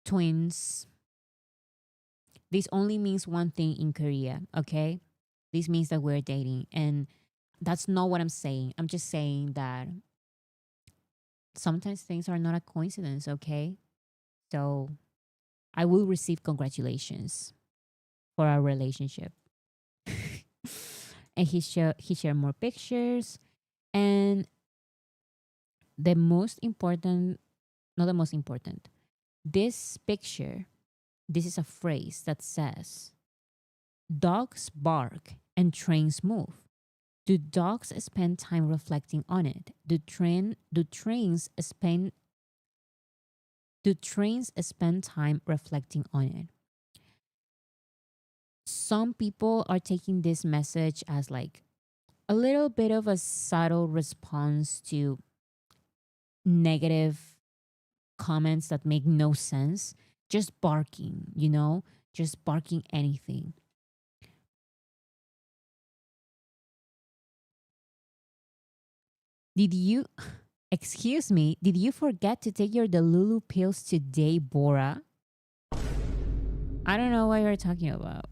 Twins. This only means one thing in Korea, okay? This means that we're dating. And that's not what I'm saying. I'm just saying that sometimes things are not a coincidence, okay? So I will receive congratulations for our relationship. And he shared more pictures. And the most important, not the most important, this picture, this is a phrase that says, dogs bark and trains move. Do dogs spend time reflecting on it? Do trains spend time reflecting on it? Some people are taking this message as like a little bit of a subtle response to negative comments that make no sense. Just barking, just barking anything. Did you, excuse me, did you forget to take your Delulu pills today, Bora? I don't know what you're talking about.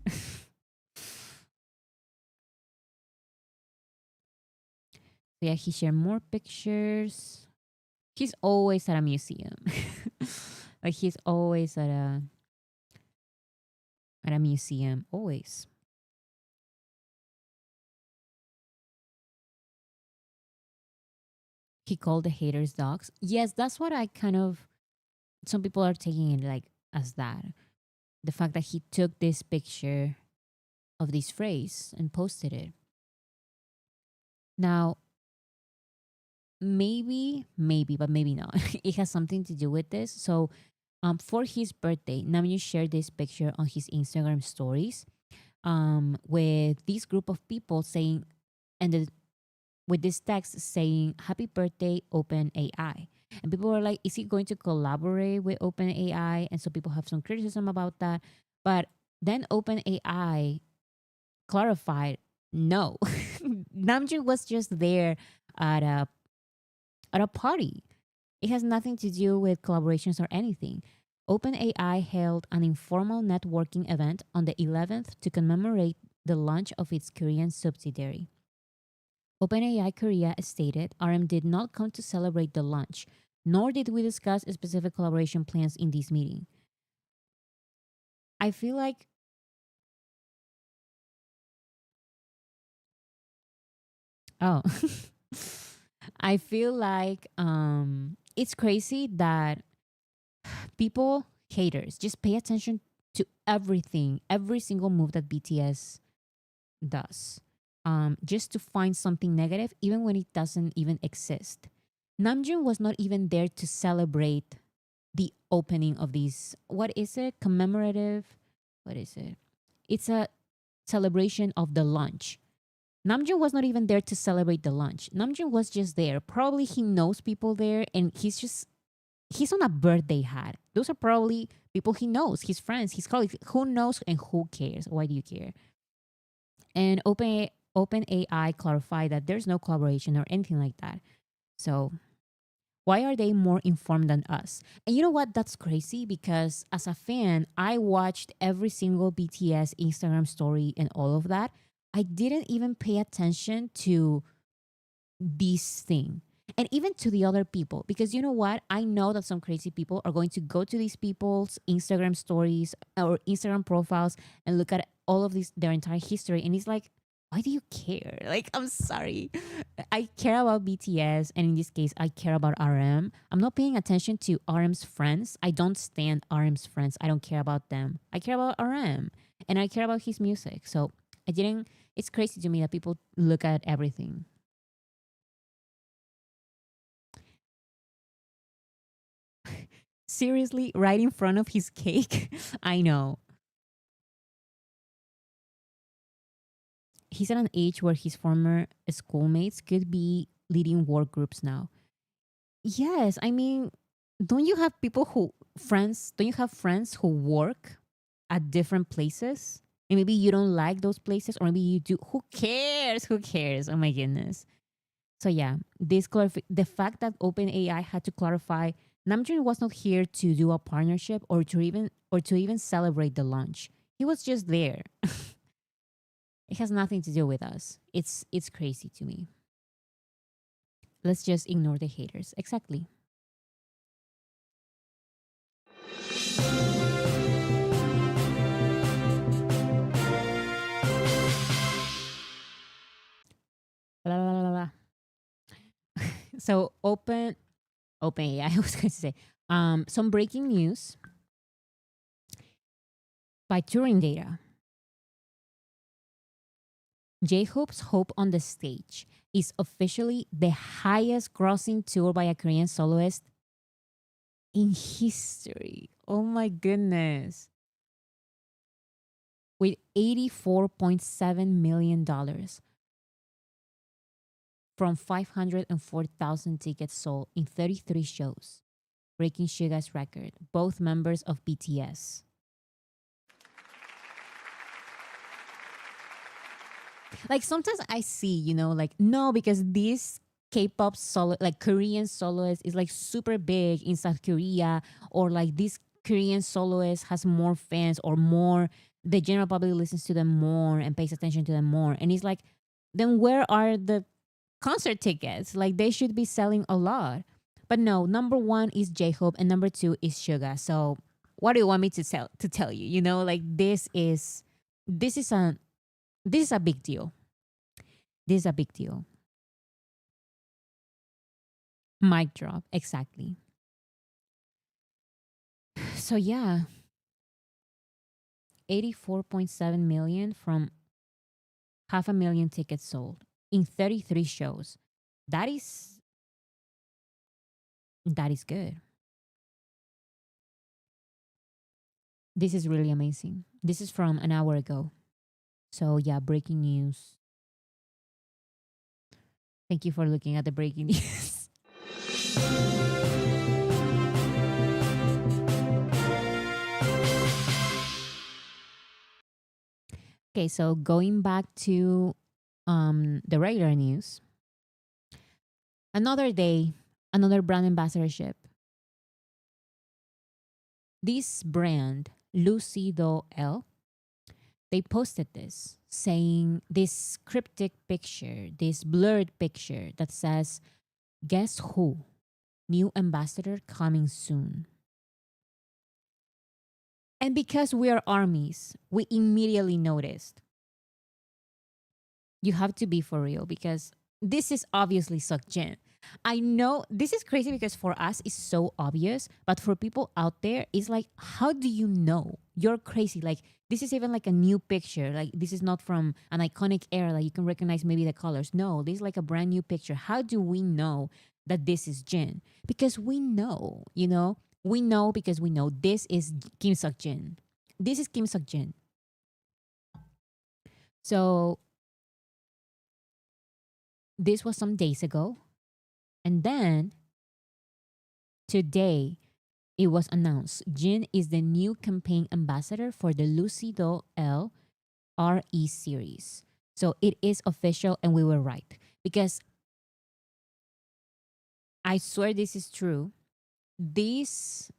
Yeah, he shared more pictures. He's always at a museum. Like he's always at a museum, always. He called the haters dogs. Yes, that's what I kind of, some people are taking it like as that. The fact that he took this picture of this phrase and posted it. Now, maybe, but maybe not. It has something to do with this. So, for his birthday, Namjoon shared this picture on his Instagram stories, with this group of people saying, and with this text saying, "Happy birthday, OpenAI." And people were like, "Is he going to collaborate with OpenAI?" And so people have some criticism about that. But then OpenAI clarified, no, Namjoon was just there at a party. It has nothing to do with collaborations or anything. OpenAI held an informal networking event on the 11th to commemorate the launch of its Korean subsidiary. OpenAI Korea stated RM did not come to celebrate the launch, nor did we discuss specific collaboration plans in this meeting. I feel like oh I feel like it's crazy that people, haters, just pay attention to everything, every single move that BTS does, just to find something negative, even when it doesn't even exist. Namjoon was not even there to celebrate the opening of these. What is it? Commemorative. What is it? It's a celebration of the launch. Namjoon was not even there to celebrate the launch. Namjoon was just there. Probably he knows people there, and he's on a birthday hat. Those are probably people he knows, his friends, his colleagues. Who knows and who cares? Why do you care? And OpenAI clarified that there's no collaboration or anything like that. So why are they more informed than us? And you know what? That's crazy because as a fan, I watched every single BTS Instagram story and all of that. I didn't even pay attention to this thing. And even to the other people, because you know what? I know that some crazy people are going to go to these people's Instagram stories or Instagram profiles and look at all of this, their entire history. And it's like, why do you care? Like, I'm sorry. I care about BTS. And in this case, I care about RM. I'm not paying attention to RM's friends. I don't stand RM's friends. I don't care about them. I care about RM and I care about his music. So it's crazy to me that people look at everything. Seriously, right in front of his cake? I know. He's at an age where his former schoolmates could be leading work groups now. Yes, I mean, don't you have don't you have friends who work at different places? And maybe you don't like those places, or maybe you do. Who cares? Who cares? Oh my goodness. So yeah, the fact that OpenAI had to clarify Namjoon was not here to do a partnership or to even celebrate the launch. He was just there. It has nothing to do with us. It's crazy to me. Let's just ignore the haters. Exactly. La, la, la, la. So open. Yeah, I was going to say some breaking news by touring data. J-Hope's Hope on the Stage is officially the highest grossing tour by a Korean soloist in history. Oh my goodness. With $84.7 million from 504,000 tickets sold in 33 shows, breaking Suga's record, both members of BTS. Like sometimes I see, like no, because this K-pop solo, like Korean soloist, is like super big in South Korea, or like this Korean soloist has more fans, or more, the general public listens to them more and pays attention to them more. And it's like, then where are the concert tickets? Like they should be selling a lot. But no, number one is J-Hope and number two is Suga. So what do you want me to tell you? Like this is a this is a big deal. This is a big deal. Mic drop. Exactly. So yeah, 84.7 million from half a million tickets sold in 33 shows. That is that is good. This is really amazing. This is from an hour ago. So yeah, breaking news. Thank you for looking at the breaking news. Okay, so going back to the regular news. Another day, another brand ambassadorship. This brand, LUCIDO-L, they posted this saying this cryptic picture, this blurred picture that says, "Guess who? New ambassador coming soon." And because we are armies, we immediately noticed. You have to be for real because this is obviously Seokjin. I know this is crazy because for us it's so obvious, but for people out there, it's like, how do you know? You're crazy. Like this is even like a new picture. Like this is not from an iconic era. Like you can recognize maybe the colors. No, this is like a brand new picture. How do we know that this is Jin? Because we know, you know, we know because we know this is Kim Seokjin. This is Kim Seokjin. So this was some days ago. And then today, it was announced Jin is the new campaign ambassador for the LUCIDO-L RE series. So it is official, and we were right. Because I swear this is true. This,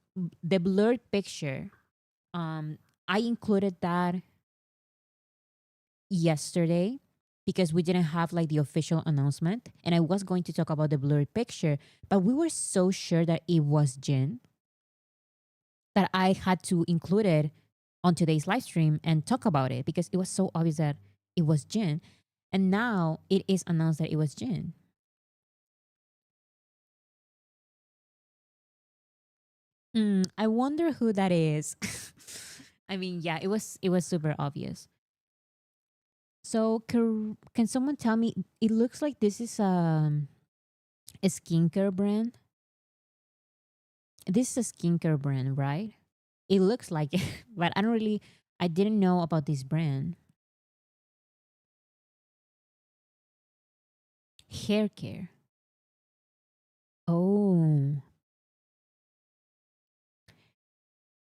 the blurred picture, I included that yesterday because we didn't have like the official announcement. And I was going to talk about the blurred picture, but we were so sure that it was Jin that I had to include it on today's live stream and talk about it because it was so obvious that it was Jin. And now it is announced that it was Jin. I wonder who that is. I mean, yeah, it was super obvious. So can someone tell me? It looks like this is a skincare brand. This is a skincare brand, right? It looks like it, but I didn't know about this brand. Hair care. Oh,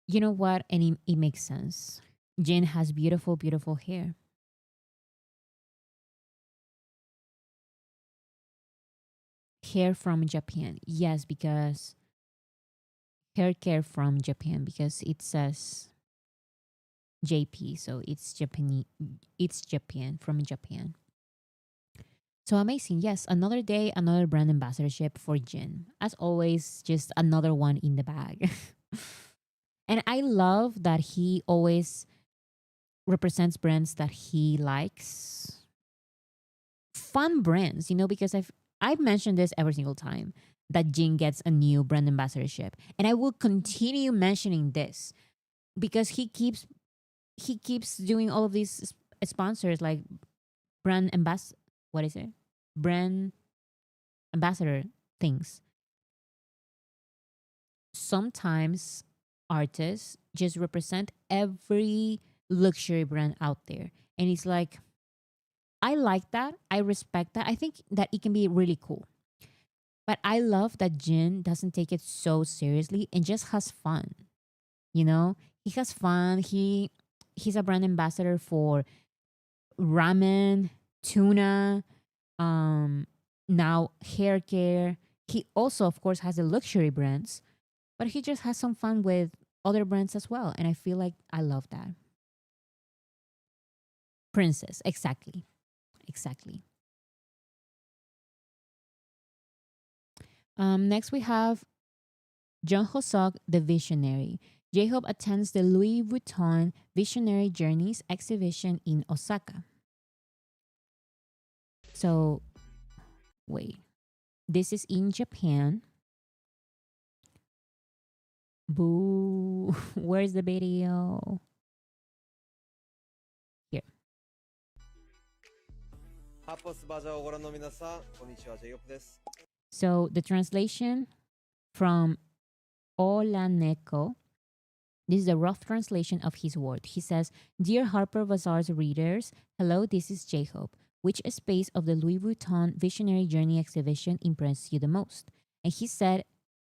you know what? And it makes sense. Jin has beautiful, beautiful hair. Hair from Japan. Yes, because hair care from Japan because it says JP, so it's Japanese. It's Japan from Japan. So amazing. Yes, another day, another brand ambassadorship for Jin. As always, just another one in the bag. And I love that he always represents brands that he likes. Fun brands, you know, because I've mentioned this every single time that Jin gets a new brand ambassadorship. And I will continue mentioning this because he keeps doing all of these sponsors like brand what is it? Brand ambassador things. Sometimes artists just represent every luxury brand out there. And it's like I like that. I respect that. I think that it can be really cool. But I love that Jin doesn't take it so seriously and just has fun. You know, he has fun. He's a brand ambassador for ramen, tuna, now hair care. He also, of course, has the luxury brands, but he just has some fun with other brands as well. And I feel like I love that. Princess, exactly. Exactly. Next we have Jung Ho-seok, the Visionary. J-Hope attends the Louis Vuitton Visionary Journeys exhibition in Osaka. So, wait. This is in Japan. Boo. Where's the video? Here. ハッポスバジャーをご覧の皆さん、こんにちは、ジェイヨップです。 So the translation from Hola Neko. This is a rough translation of his word. He says, Dear Harper Bazaar's readers, hello, this is J-Hope. Which space of the Louis Vuitton Visionary Journey exhibition impressed you the most? And he said,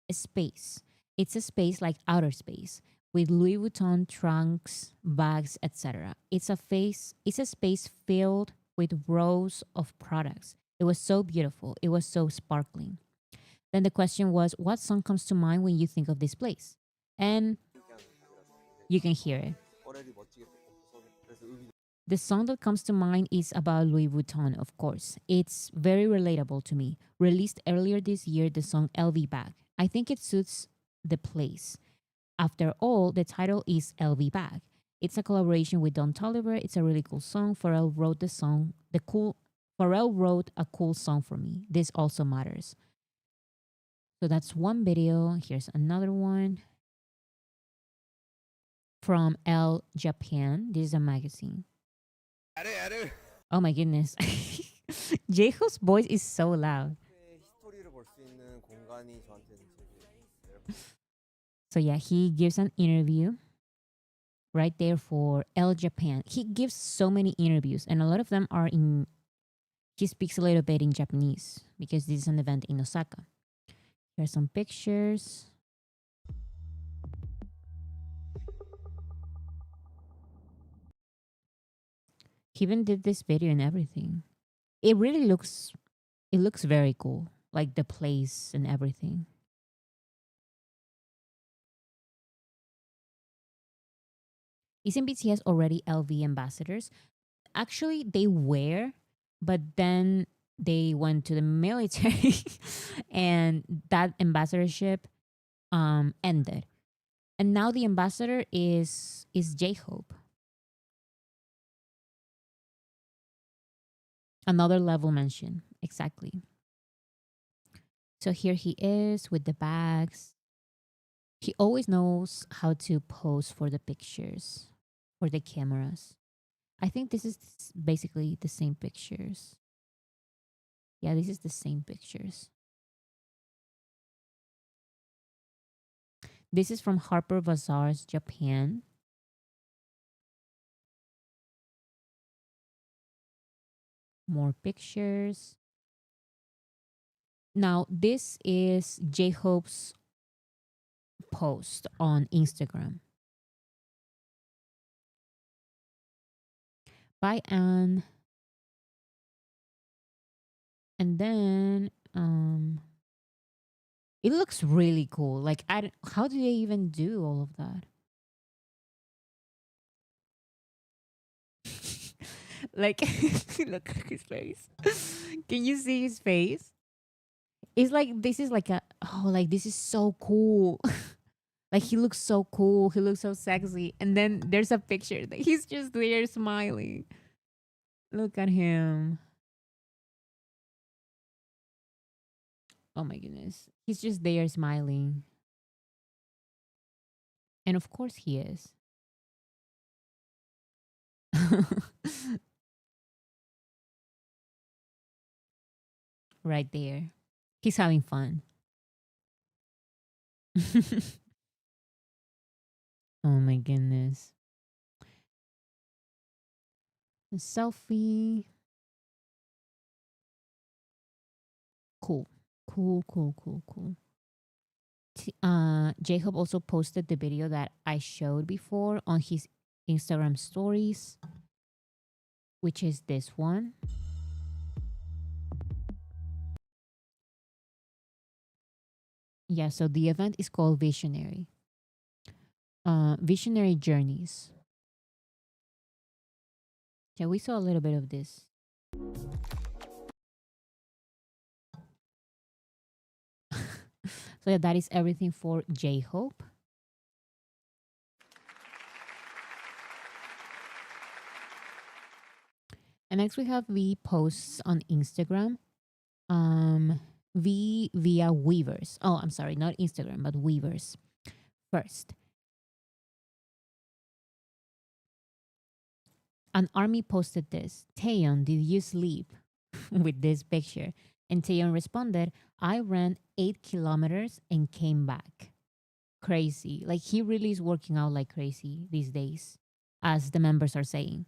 a space. It's a space like outer space with Louis Vuitton trunks, bags, etc. It's a space filled with rows of products. It was so beautiful. It was so sparkling. Then the question was, what song comes to mind when you think of this place? And you can hear it. The song that comes to mind is about Louis Vuitton, of course. It's very relatable to me. Released earlier this year, the song LV Bag. I think it suits the place. After all, the title is LV Bag. It's a collaboration with Don Toliver. It's a really cool song. Pharrell wrote a cool song for me. This also matters. So that's one video. Here's another one from Elle Japan. This is a magazine. Oh my goodness. J-Hope's voice is so loud. So yeah, he gives an interview right there for Elle Japan. He gives so many interviews, and a lot of them are in. He speaks a little bit in Japanese because this is an event in Osaka. Here's some pictures. He even did this video and everything. It looks very cool, like the place and everything. Isn't BTS already LV ambassadors? Actually, they were, but then they went to the military and that ambassadorship ended. And now the ambassador is J-Hope. Another level mention, exactly. So here he is with the bags. He always knows how to pose for the pictures, for the cameras. I think this is basically the same pictures. Yeah, this is the same pictures. This is from Harper Bazaar's Japan. More pictures. Now, this is J-Hope's post on Instagram. By Anne. And then it looks really cool. Like, how do they even do all of that? Like, look at his face. Can you see his face? It's like, this is like this is so cool. Like, he looks so cool. He looks so sexy. And then there's a picture that he's just there smiling. Look at him. Oh my goodness. He's just there smiling. And of course he is. Right there. He's having fun. Oh my goodness. A selfie. Cool. Cool. J-Hope also posted the video that I showed before on his Instagram stories, which is this one. Yeah, so the event is called Visionary. Visionary Journeys. Yeah, we saw a little bit of this. So yeah, that is everything for J-Hope. And next we have the posts on Instagram. via Weverse. Oh, I'm sorry, not Instagram, but Weverse. First, an army posted this. Taehyung, did you sleep? With this picture. And Taehyung responded, I ran 8 kilometers and came back. Crazy. Like he really is working out like crazy these days, as the members are saying.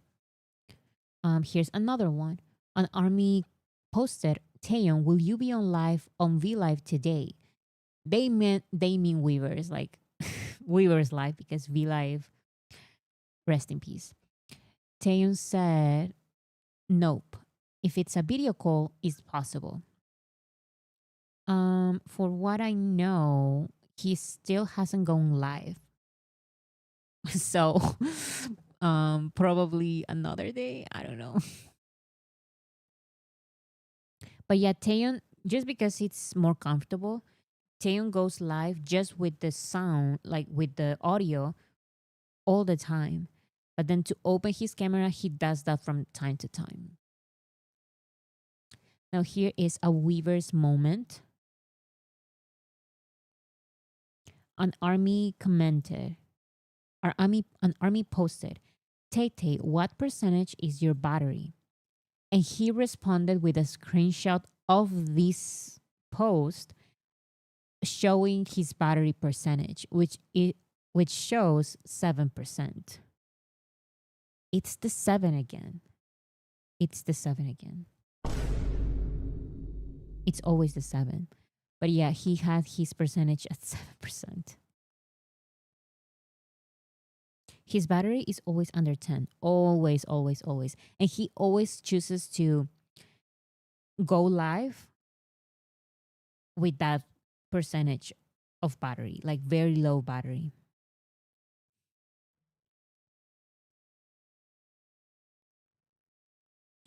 Here's another one. An army posted, Taehyung, will you be on live on V Live today? They mean Weverse, like Weverse Live, because V Live, rest in peace. Taehyung said, nope. If it's a video call, it's possible. For what I know, he still hasn't gone live. So probably another day. I don't know. But yeah, Taehyung, just because it's more comfortable, Taehyung goes live just with the sound, like with the audio, all the time. But then to open his camera, he does that from time to time. Now here is a Weverse moment. An army commented, an army posted, Tay, what percentage is your battery? And he responded with a screenshot of this post showing his battery percentage, which shows 7%. It's the 7 again. It's the 7 again. It's always the 7. But yeah, he had his percentage at 7%. His battery is always under 10. Always, always, always. And he always chooses to go live with that percentage of battery, like very low battery.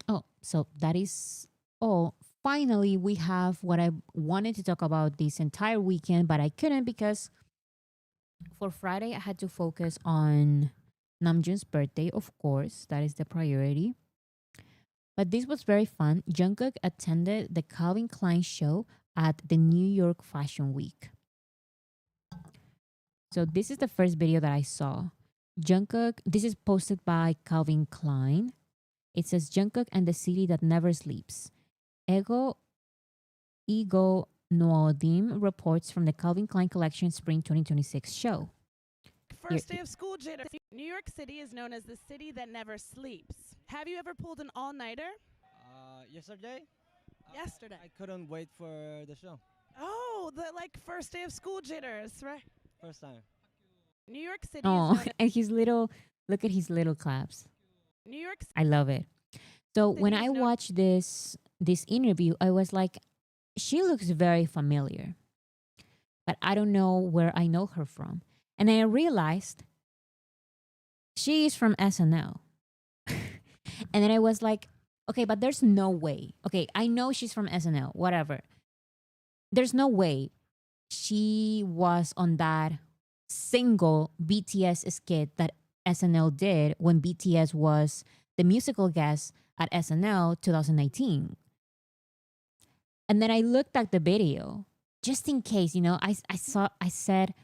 Oh, so that is all. Finally, we have what I wanted to talk about this entire weekend, but I couldn't because for Friday, I had to focus on Namjoon's birthday, of course. That is the priority. But this was very fun. Jungkook attended the Calvin Klein show at the New York Fashion Week. So this is the first video that I saw. Jungkook, this is posted by Calvin Klein. It says Jungkook and the city that never sleeps. Ego Noodim reports from the Calvin Klein Collection Spring 2026 show. First day of school jitter. New York City is known as the city that never sleeps. Have you ever pulled an all-nighter? Yesterday? Yesterday. I couldn't wait for the show. Oh, the first day of school jitters, right? First time. New York City Oh, and his little, look at his little claps. New York I love it. So when I watched this interview, I was like, she looks very familiar, but I don't know where I know her from. And then I realized she is from SNL. And then I was like, okay, but there's no way. Okay, I know she's from SNL, whatever. There's no way she was on that single BTS skit that SNL did when BTS was the musical guest at SNL 2019. And then I looked at the video just in case, I said,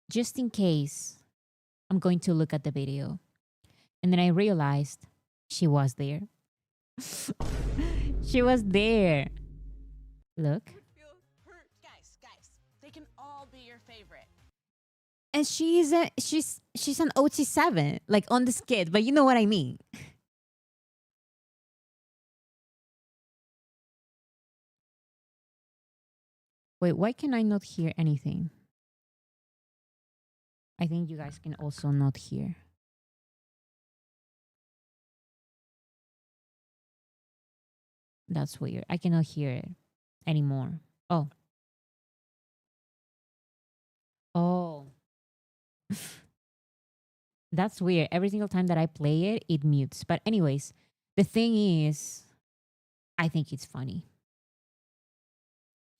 just in case, I'm going to look at the video. And then I realized she was there. She was there. Look. Guys, they can all be your favorite. And she's an OT7, like on the skit, but you know what I mean. Wait, why can I not hear anything? I think you guys can also not hear. That's weird. I cannot hear it anymore. Oh. Oh. That's weird. Every single time that I play it, it mutes. But anyways, the thing is, I think it's funny.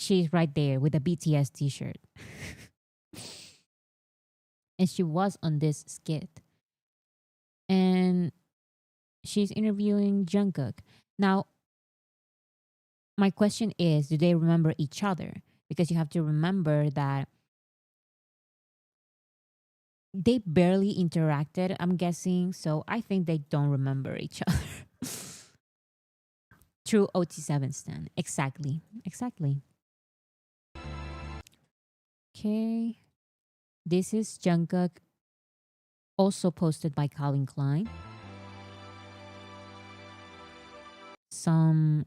She's right there with a BTS t-shirt. And she was on this skit. And she's interviewing Jungkook. Now, my question is, do they remember each other? Because you have to remember that they barely interacted, I'm guessing. So I think they don't remember each other. True OT7 stan. Exactly. Exactly. Okay. This is Jungkook, also posted by Calvin Klein. Some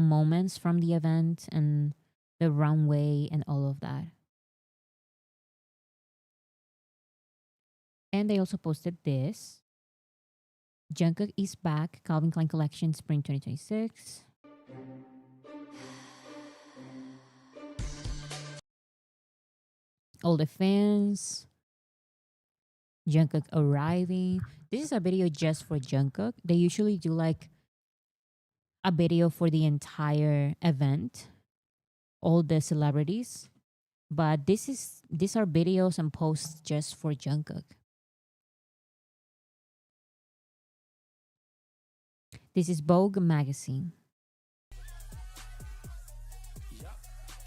moments from the event and the runway and all of that. And they also posted this. Jungkook is back, Calvin Klein collection spring 2026. All the fans. Jungkook arriving. This is a video just for Jungkook. They usually do like a video for the entire event, all the celebrities. But these are videos and posts just for Jungkook. This is Vogue magazine.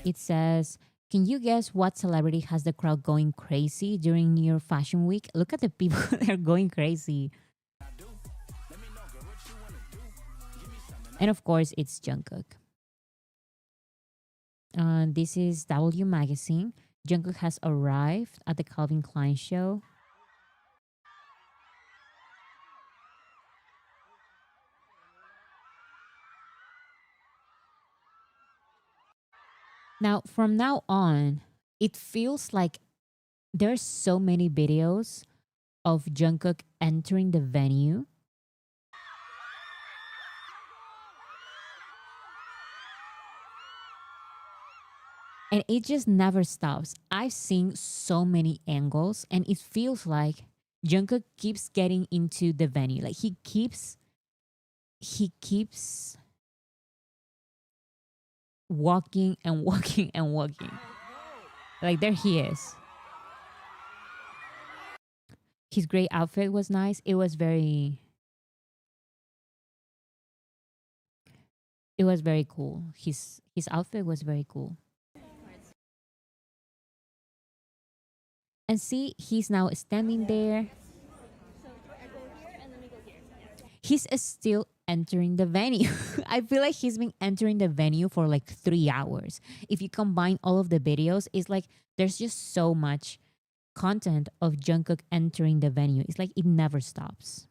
It says, can you guess what celebrity has the crowd going crazy during New York Fashion Week? Look at the people that are going crazy. And of course, it's Jungkook. This is W magazine. Jungkook has arrived at the Calvin Klein show. Now, from now on, it feels like there's so many videos of Jungkook entering the venue. And it just never stops. I've seen so many angles, and it feels like Jungkook keeps getting into the venue. Like he keeps walking and walking and walking. Like there he is. His gray outfit was nice. It was very cool. His outfit was very cool. And see, he's now standing there. He's still entering the venue. I feel like he's been entering the venue for like 3 hours. If you combine all of the videos, it's like there's just so much content of Jungkook entering the venue. It's like it never stops.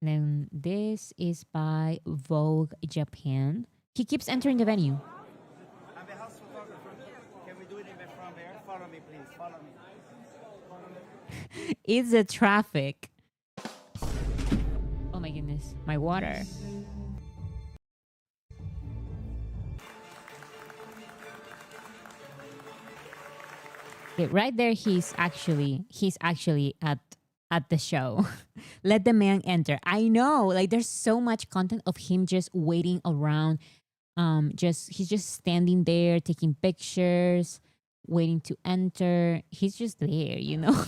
Then this is by Vogue Japan. He keeps entering the venue. I'm a house photographer. Can we do it even from here? Follow me, please. Follow me. It's the traffic. Oh my goodness. My water. Okay, right there he's actually at the show. Let the man enter. I know, like there's so much content of him just waiting around. He's just standing there taking pictures, waiting to enter. He's just there, you know.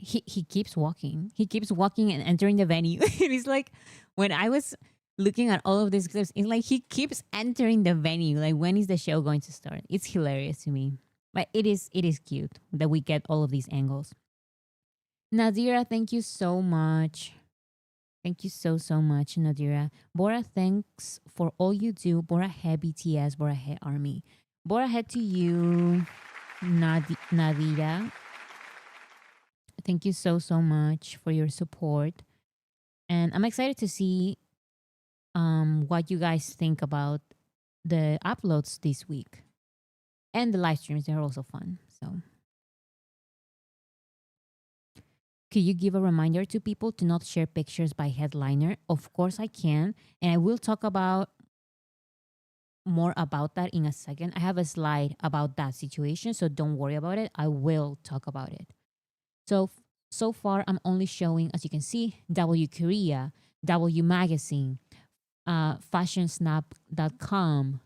He keeps walking. He keeps walking and entering the venue. It's like when I was looking at all of these clips, it's like he keeps entering the venue. Like when is the show going to start? It's hilarious to me. But it is cute that we get all of these angles. Nadira, thank you so much. Thank you so much, Nadira. Bora, thanks for all you do. Bora He BTS, Bora He Army. Bora He to you, Nadira. Thank you so much for your support. And I'm excited to see what you guys think about the uploads this week. And the live streams, they're also fun. So could you give a reminder to people to not share pictures by headliner? Of course I can. And I will talk about more about that in a second. I have a slide about that situation, so don't worry about it. I will talk about it. So far, I'm only showing, as you can see, W Korea, W Magazine, FashionSnap.com,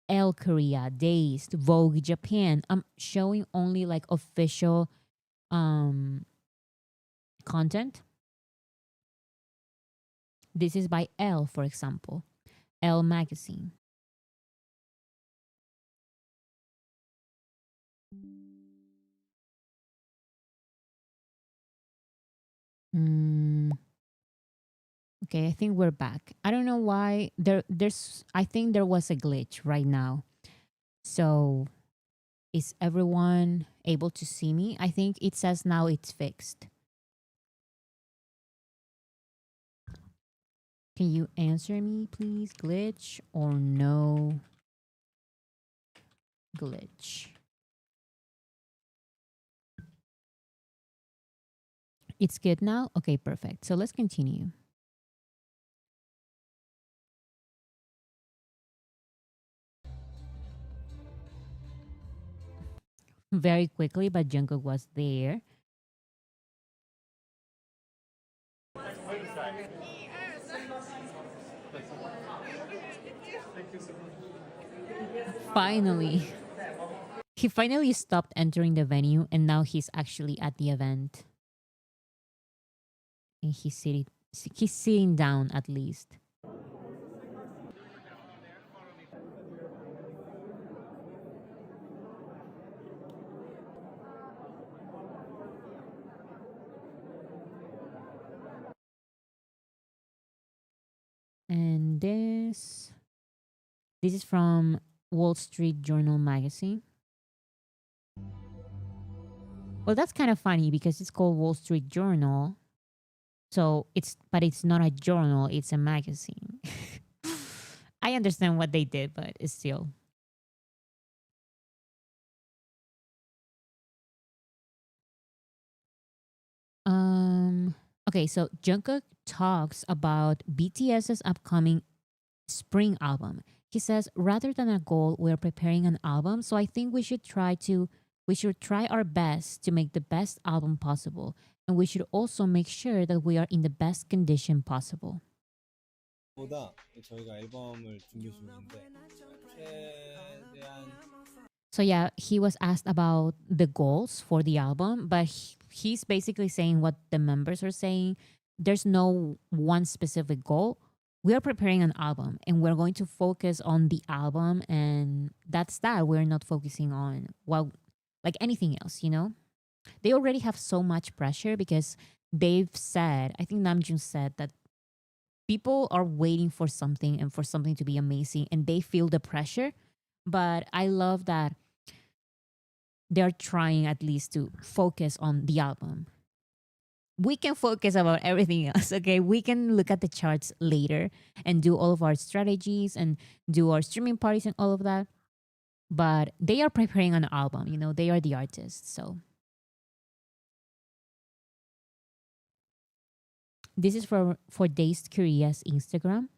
L Korea, Dazed, Vogue Japan. I'm showing only like official content. This is by L, for example, L Magazine. Okay, I think we're back. I don't know why there's I think there was a glitch right now. So is everyone able to see me? I think it says now it's fixed. Can you answer me, please? Glitch or no glitch? It's good now? Okay, perfect. So let's continue. Very quickly, but Jungkook was there. Finally. He finally stopped entering the venue and now he's actually at the event. And he's sitting down at least. And this is from Wall Street Journal magazine. Well, that's kind of funny because it's called Wall Street Journal. So it's not a journal, it's a magazine. I understand what they did, but it's still. Okay, so Jungkook talks about BTS's upcoming spring album. He says, rather than a goal, we're preparing an album. So I think we should try our best to make the best album possible. And we should also make sure that we are in the best condition possible. So yeah, he was asked about the goals for the album, but he's basically saying what the members are saying. There's no one specific goal. We are preparing an album and we're going to focus on the album, and that's that. We're not focusing on like anything else, you know? They already have so much pressure because they've said, I think Namjoon said that people are waiting for something and for something to be amazing and they feel the pressure. But I love that they're trying at least to focus on the album. We can focus about everything else, okay? We can look at the charts later and do all of our strategies and do our streaming parties and all of that. But they are preparing an album, you know, they are the artists. So this is for Dazed Korea's Instagram.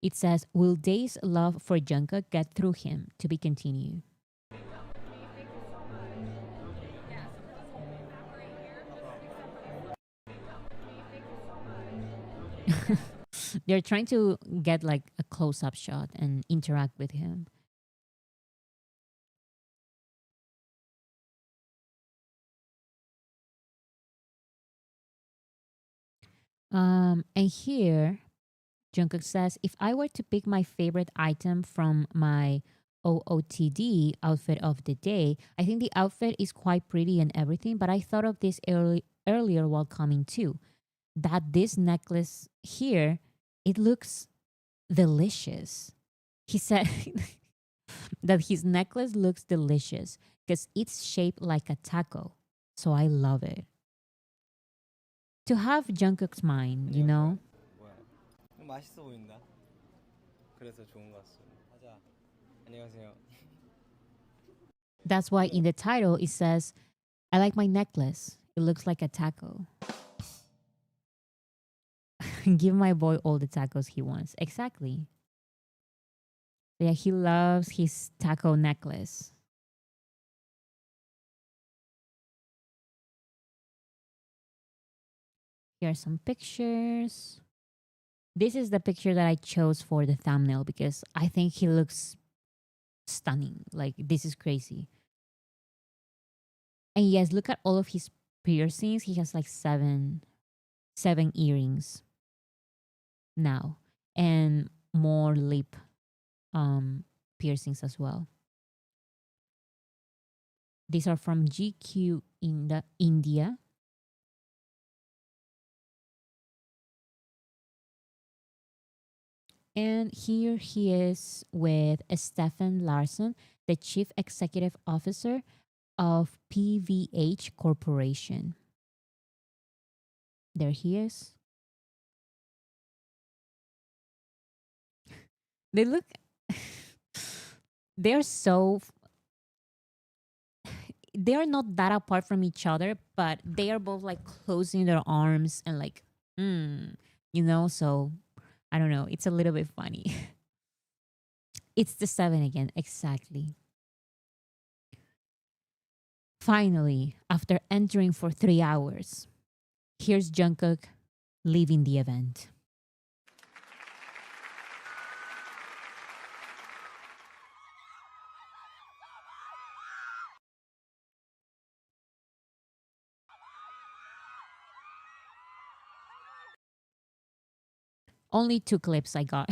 It says, will Dazed love for Jungkook get through him? To be continued. They're trying to get like a close-up shot and interact with him. And here, Jungkook says, if I were to pick my favorite item from my OOTD outfit of the day, I think the outfit is quite pretty and everything, but I thought of this earlier while coming too. That this necklace here, it looks delicious. He said that his necklace looks delicious because it's shaped like a taco. So I love it. To have Jungkook's mind, you know? 맛있어 보인다. 그래서 좋은 것 같습니다. 하자. 안녕하세요. That's why in the title it says, I like my necklace. It looks like a taco. Give my boy all the tacos he wants. Exactly. Yeah, he loves his taco necklace. Here are some pictures. This is the picture that I chose for the thumbnail because I think he looks stunning. Like, this is crazy. And yes, look at all of his piercings. He has like seven earrings now, and more lip piercings as well. These are from GQ in India. And here he is with Stefan Larsson, the Chief Executive Officer of PVH Corporation. There he is. They look, they're so, they're not that apart from each other, but they are both like closing their arms and like, so I don't know. It's a little bit funny. It's the 7 again, exactly. Finally, after entering for 3 hours, here's Jungkook leaving the event. Only 2 clips I got.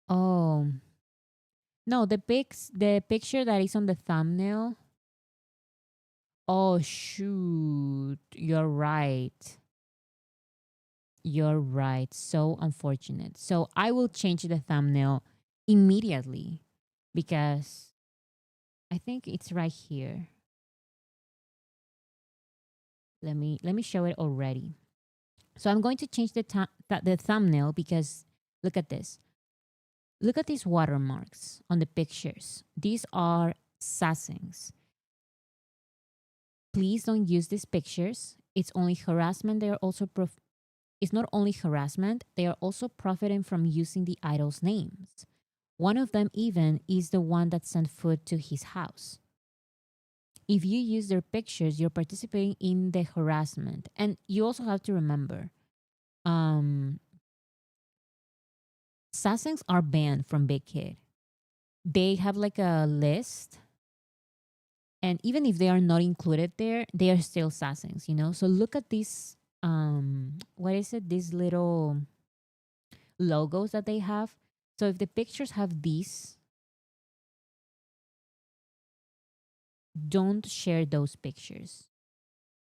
Oh. No, the picture that is on the thumbnail. Oh shoot. You're right. You're right. So unfortunate. So I will change the thumbnail immediately because I think it's right here. Let me show it already. So I'm going to change the thumbnail because look at this. Look at these watermarks on the pictures. These are sassings. Please don't use these pictures. It's only harassment. They are also it's not only harassment, they are also profiting from using the idols' names. One of them even is the one that sent food to his house. If you use their pictures, you're participating in the harassment. And you also have to remember, sassings are banned from Big Kid. They have like a list, and even if they are not included there, they are still sassings, So look at these, what is it? These little logos that they have. So if the pictures have these, don't share those pictures.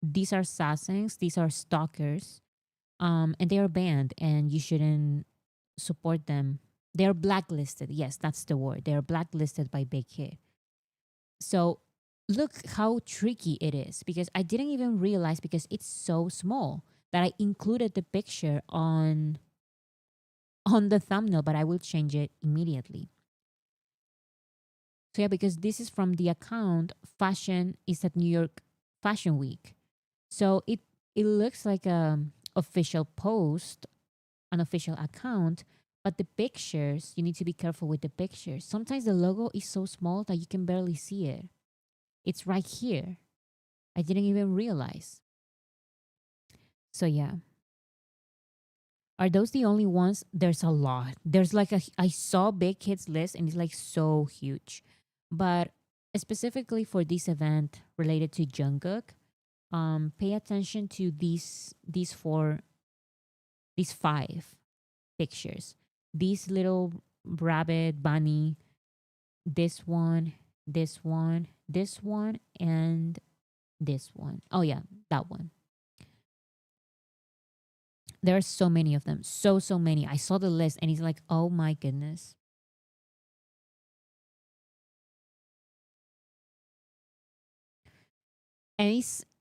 These are sassings, these are stalkers, and they are banned, and you shouldn't support them. They're blacklisted. Yes, that's the word. They're blacklisted by Big Kid. So look how tricky it is because I didn't even realize because it's so small that I included the picture on the thumbnail, but I will change it immediately. So yeah, because this is from the account Fashion is at New York Fashion Week. So it looks like a official post, an official account, but the pictures, you need to be careful with the pictures. Sometimes the logo is so small that you can barely see it. It's right here. I didn't even realize. So yeah. Are those the only ones? There's a lot. There's like I saw Big Kids list and it's like so huge. But specifically for this event related to Jungkook, pay attention to these 5 pictures. These little rabbit bunny, this one, this one, this one, and this one. Oh yeah, that one. There are so many of them. So many. I saw the list and it's like, oh my goodness. And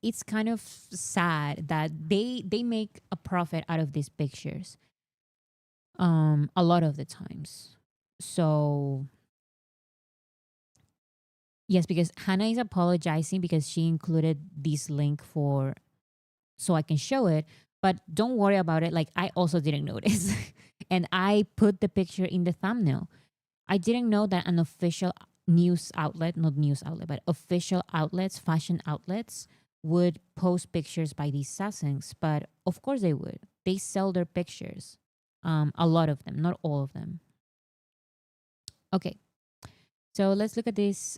it's kind of sad that they make a profit out of these pictures. A lot of the times. So yes, because Hannah is apologizing because she included this link for so I can show it. But don't worry about it. Like, I also didn't notice. And I put the picture in the thumbnail. I didn't know that an official news outlet, not news outlet, but official outlets, fashion outlets, would post pictures by these sasaengs. But of course they would. They sell their pictures. A lot of them, not all of them. Okay. So let's look at these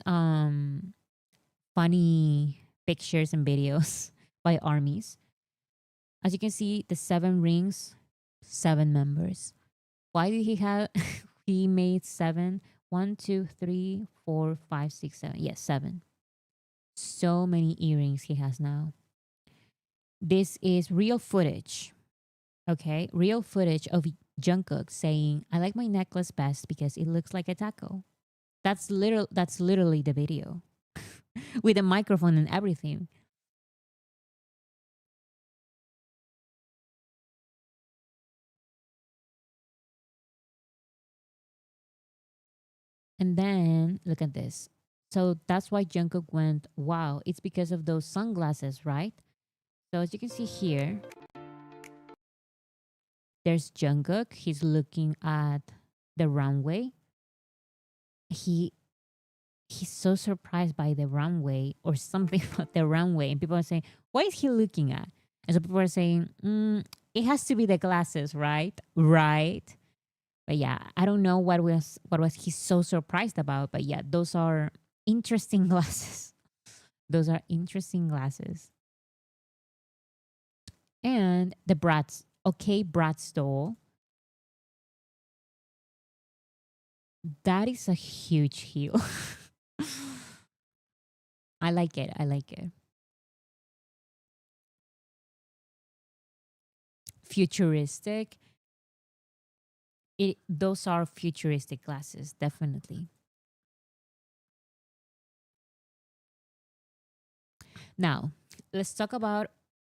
funny pictures and videos by armies. As you can see, the 7 rings, 7 members. Why did he have? He made 7. 1, 2, 3, 4, 5, 6, 7. Yes, 7. So many earrings he has now. This is real footage. Okay, real footage of Jungkook saying, "I like my necklace best because it looks like a taco." That's literally the video with a microphone and everything. And then look at this. So that's why Jungkook went, wow, it's because of those sunglasses, right? So as you can see here, there's Jungkook. He's looking at the runway. He's so surprised by the runway or something about the runway. And people are saying, what is he looking at? And so people are saying, it has to be the glasses, right? Right. But yeah, I don't know what was he so surprised about. But yeah, those are interesting glasses. Those are interesting glasses. And the Bratz, okay, Bratz doll. That is a huge heel. I like it. I like it. Futuristic. Those are futuristic glasses, definitely. Now, let's talk about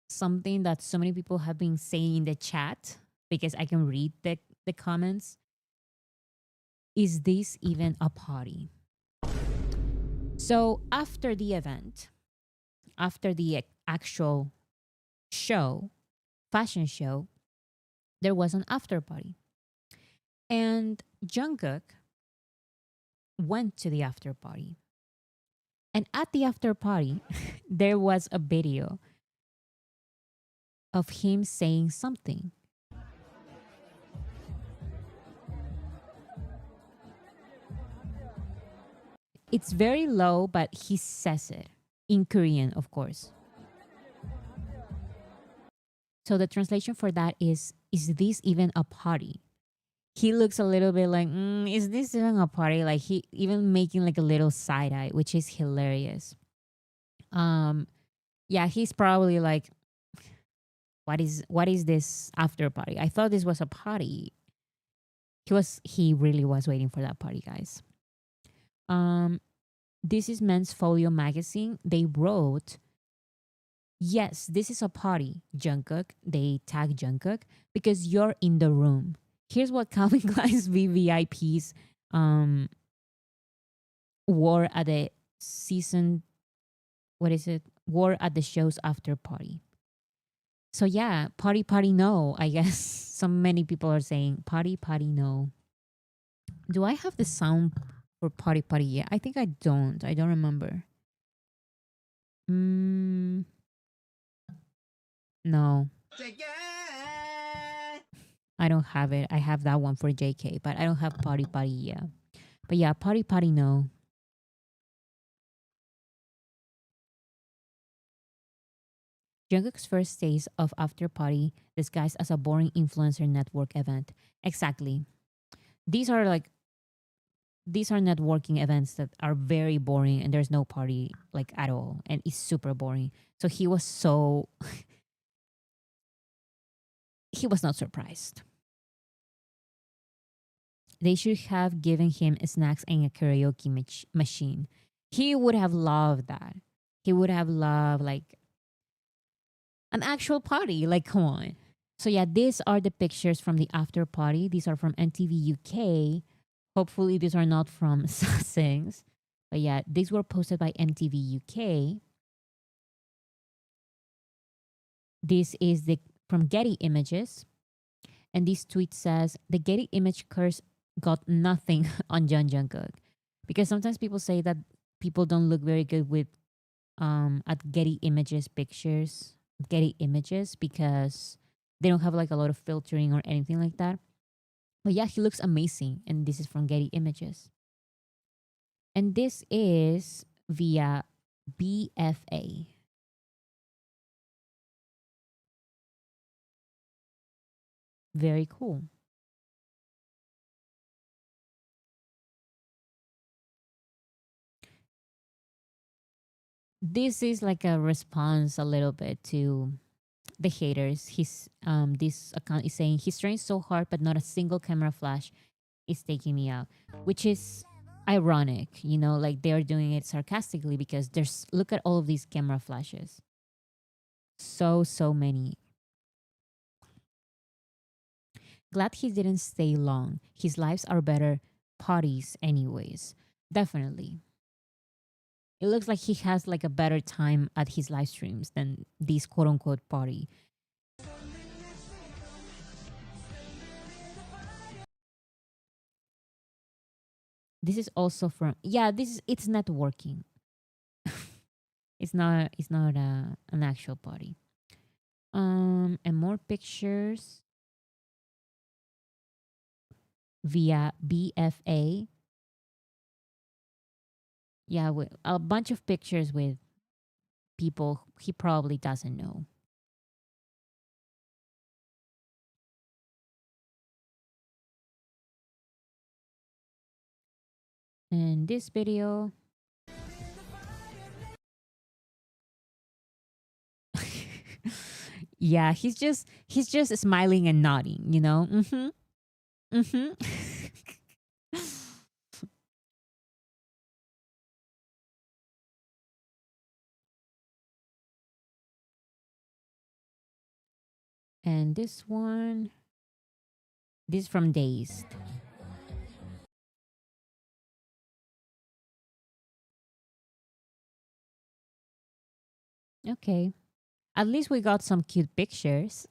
something that so many people have been saying in the chat because I can read the comments. Is this even a party? So after the event, after the actual show, fashion show, there was an after party. And Jungkook went to the after party. And at the after party, there was a video of him saying something. It's very low, but he says it in Korean, of course. So the translation for that is this even a party? He looks a little bit like, is this even a party? Like he even making like a little side eye, which is hilarious. Yeah, he's probably like, what is this after party? I thought this was a party. He really was waiting for that party, guys. This is Men's Folio magazine. They wrote, yes, this is a party, Jungkook. They tag Jungkook because you're in the room. Here's what Calvin Klein's VVIPs wore at the season. What is it? Wore at the show's after party. So yeah, party no. I guess so many people are saying party no. Do I have the sound for party? Yeah, I think I don't. I don't remember. No. I don't have it. I have that one for JK, but I don't have party yeah. But yeah, party no. Jungkook's first days of after party disguised as a boring influencer network event. Exactly. These are networking events that are very boring and there's no party like at all and it's super boring. So he was he was not surprised. They should have given him snacks and a karaoke machine. He would have loved that. He would have loved like an actual party. Like, come on. So yeah, these are the pictures from the after party. These are from NTV UK. Hopefully these are not from sasaengs. But yeah, these were posted by NTV UK. This is the from Getty Images. And this tweet says the Getty image curse got nothing on Jungkook. Because sometimes people say that people don't look very good with at Getty Images pictures, Getty Images, because they don't have like a lot of filtering or anything like that. But yeah, he looks amazing. And this is from Getty Images. And this is via BFA. Very cool. This is like a response a little bit to the haters. His this account is saying he's trying so hard, but not a single camera flash is taking me out, which is ironic, you know, like they're doing it sarcastically because there's look at all of these camera flashes. So many. Glad he didn't stay long. His lives are better parties anyways. Definitely. It looks like he has like a better time at his live streams than this quote unquote party. This is also from this is it's networking. It's not an actual party. And more pictures via BFA. Yeah, with a bunch of pictures with people he probably doesn't know. And this video yeah, he's just smiling and nodding, you know? Mm-hmm. Mm-hmm. And this one, this from Dazed. Okay. At least we got some cute pictures.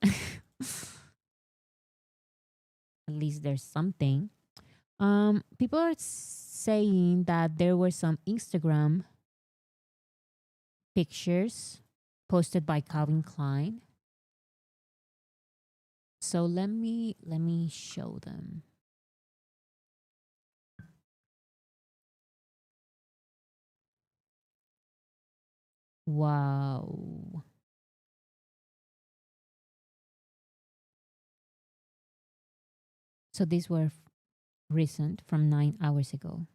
At least there's something. People are saying that there were some Instagram pictures posted by Calvin Klein. So let me show them. Wow. So these were recent from 9 hours ago.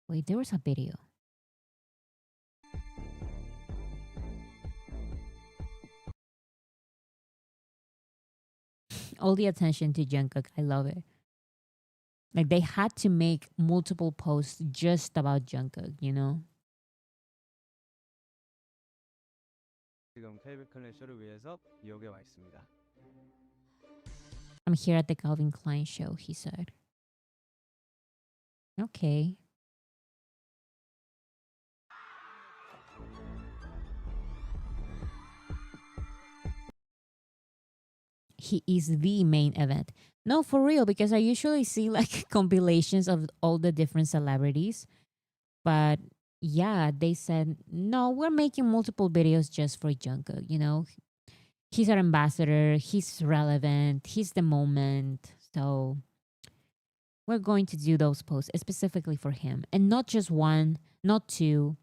Wait, there was a video. All the attention to Jungkook. I love it. Like they had to make multiple posts just about Jungkook, you know? 지금 캘빈 클레인 쇼를 위해서 뉴욕에 와 있습니다. I'm here at the Calvin Klein show, he said. Okay. He is the main event. No, for real, because I usually see like compilations of all the different celebrities. But yeah, they said, no, we're making multiple videos just for Jungkook, you know? He's our ambassador, he's relevant, he's the moment. So we're going to do those posts specifically for him. And not just one, not two,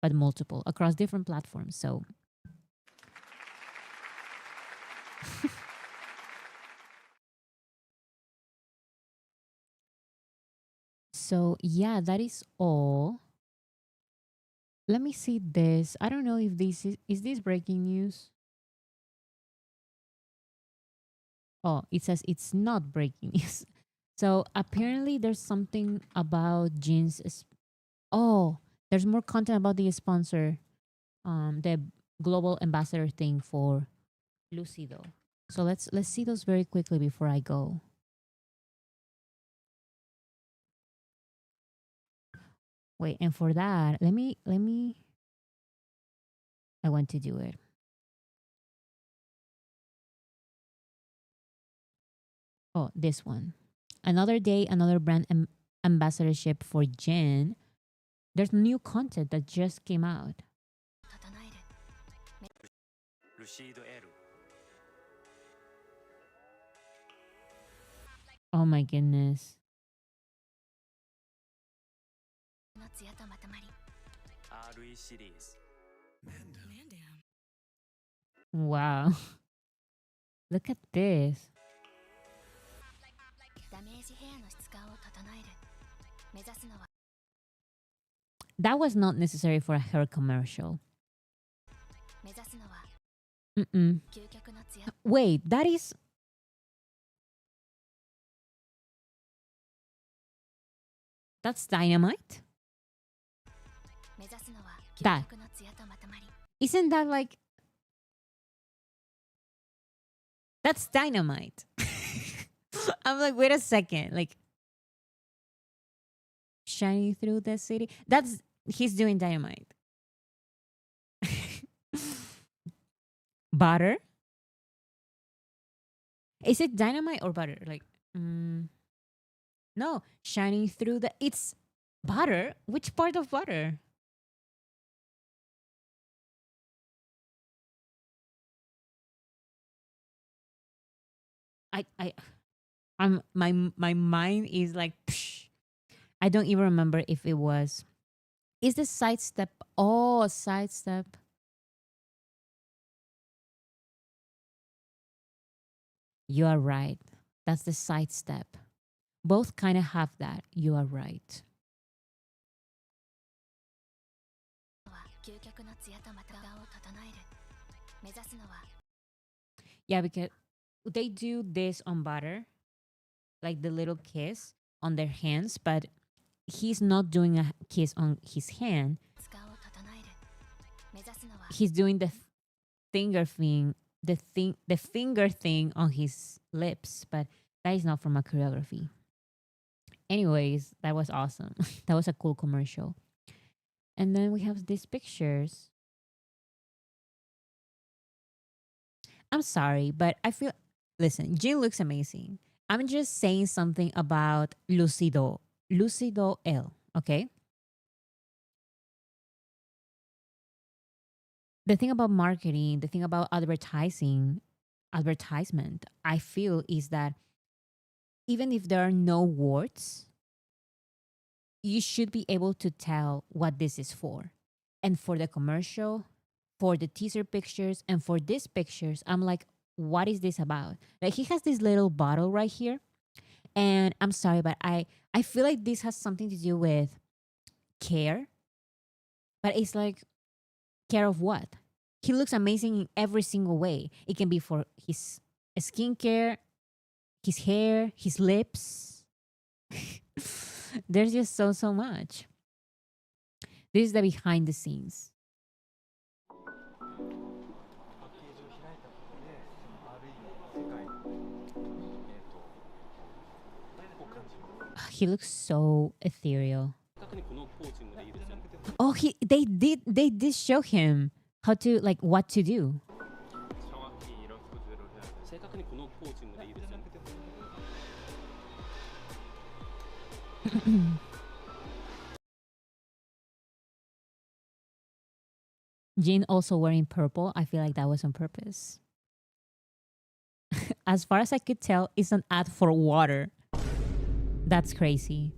but multiple across different platforms. So so yeah, that is all. Let me see this. I don't know if this is this breaking news? Oh, it says it's not breaking news. So apparently there's something about jeans. Oh, there's more content about the sponsor, the global ambassador thing for Lucido. So let's see those very quickly before I go. Wait, and for that, let me I want to do it. Oh, this one. Another day, another brand ambassadorship for Jin. There's new content that just came out. LUCIDO-L. Oh my goodness. RE series. Wow. Look at this. That was not necessary for a hair commercial. Mm-mm. Wait, that is... That's Dynamite? That. Isn't that like... That's Dynamite. I'm like, wait a second. Like, shining through the city. That's... He's doing Dynamite. Butter? Is it Dynamite or Butter? Like, no. Shining through the... It's Butter? Which part of Butter? My mind is like, psh. I don't even remember if it was... Is the sidestep... Oh, sidestep. You are right. That's the sidestep. Both kind of have that. You are right. Yeah, because they do this on Butter, like the little kiss on their hands, but he's not doing a kiss on his hand. He's doing the finger thing, the finger thing on his lips, but that is not from a choreography. Anyways, that was awesome. That was a cool commercial. And then we have these pictures. I'm sorry, but I feel... Listen, Jin looks amazing. I'm just saying something about LUCIDO-L, okay? The thing about marketing, the thing about advertisement, I feel is that even if there are no words, you should be able to tell what this is for. And for the commercial, for the teaser pictures, and for these pictures, I'm like, what is this about? Like, he has this little bottle right here. And I'm sorry, but I feel like this has something to do with care. But it's like, care of what? He looks amazing in every single way. It can be for his skincare, his hair, his lips. There's just so much. This is the behind the scenes. He looks so ethereal. Oh, they did show him how to, like, what to do. Jin also wearing purple. I feel like that was on purpose. As far as I could tell, it's an ad for water. That's crazy.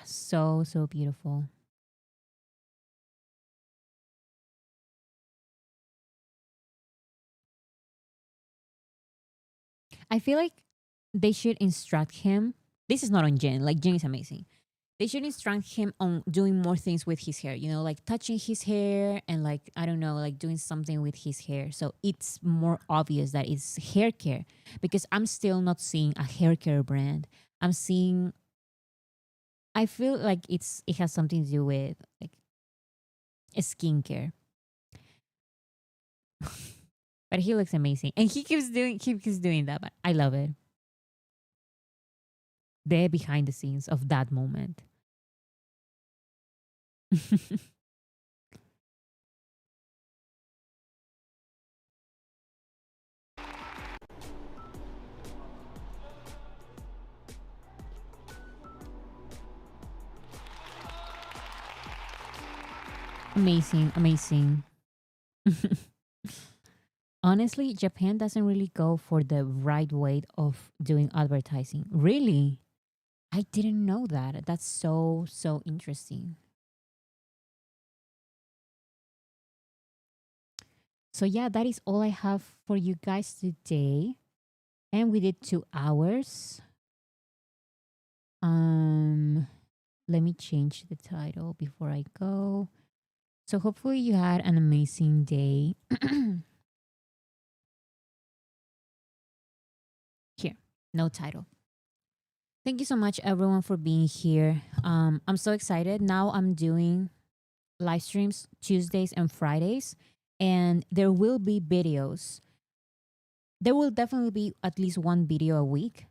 So beautiful. I feel like they should instruct him. This is not on Jin. Like, Jin is amazing. They should instruct him on doing more things with his hair, you know, like touching his hair and, like, I don't know, like doing something with his hair. So it's more obvious that it's hair care, because I'm still not seeing a hair care brand. I'm seeing, I feel like it has something to do with, like, a skincare. But he looks amazing. And he keeps doing that, but I love it. The behind the scenes of that moment. Amazing, amazing. Honestly, Japan doesn't really go for the right way of doing advertising. Really? I didn't know that. That's so, so interesting. So, yeah, that is all I have for you guys today. And we did 2 hours. Let me change the title before I go. So, hopefully, you had an amazing day. Here, no title. Thank you so much, everyone, for being here. I'm so excited. Now I'm doing live streams Tuesdays and Fridays, and there will be videos. There will definitely be at least one video a week.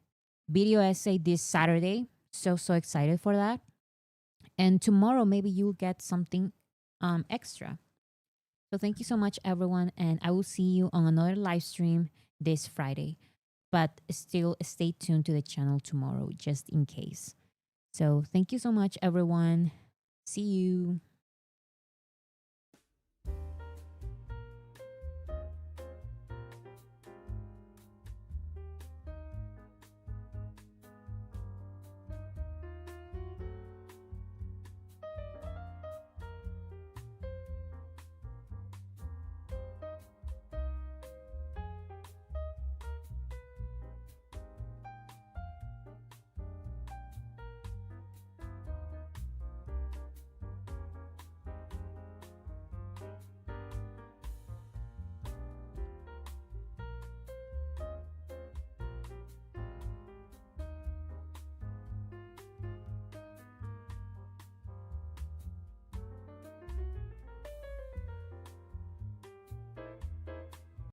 Video essay this Saturday. So, so excited for that. And tomorrow, maybe you'll get something extra. So, thank you so much, everyone. And I will see you on another live stream this Friday. But still, stay tuned to the channel tomorrow, just in case. So, thank you so much, everyone. See you.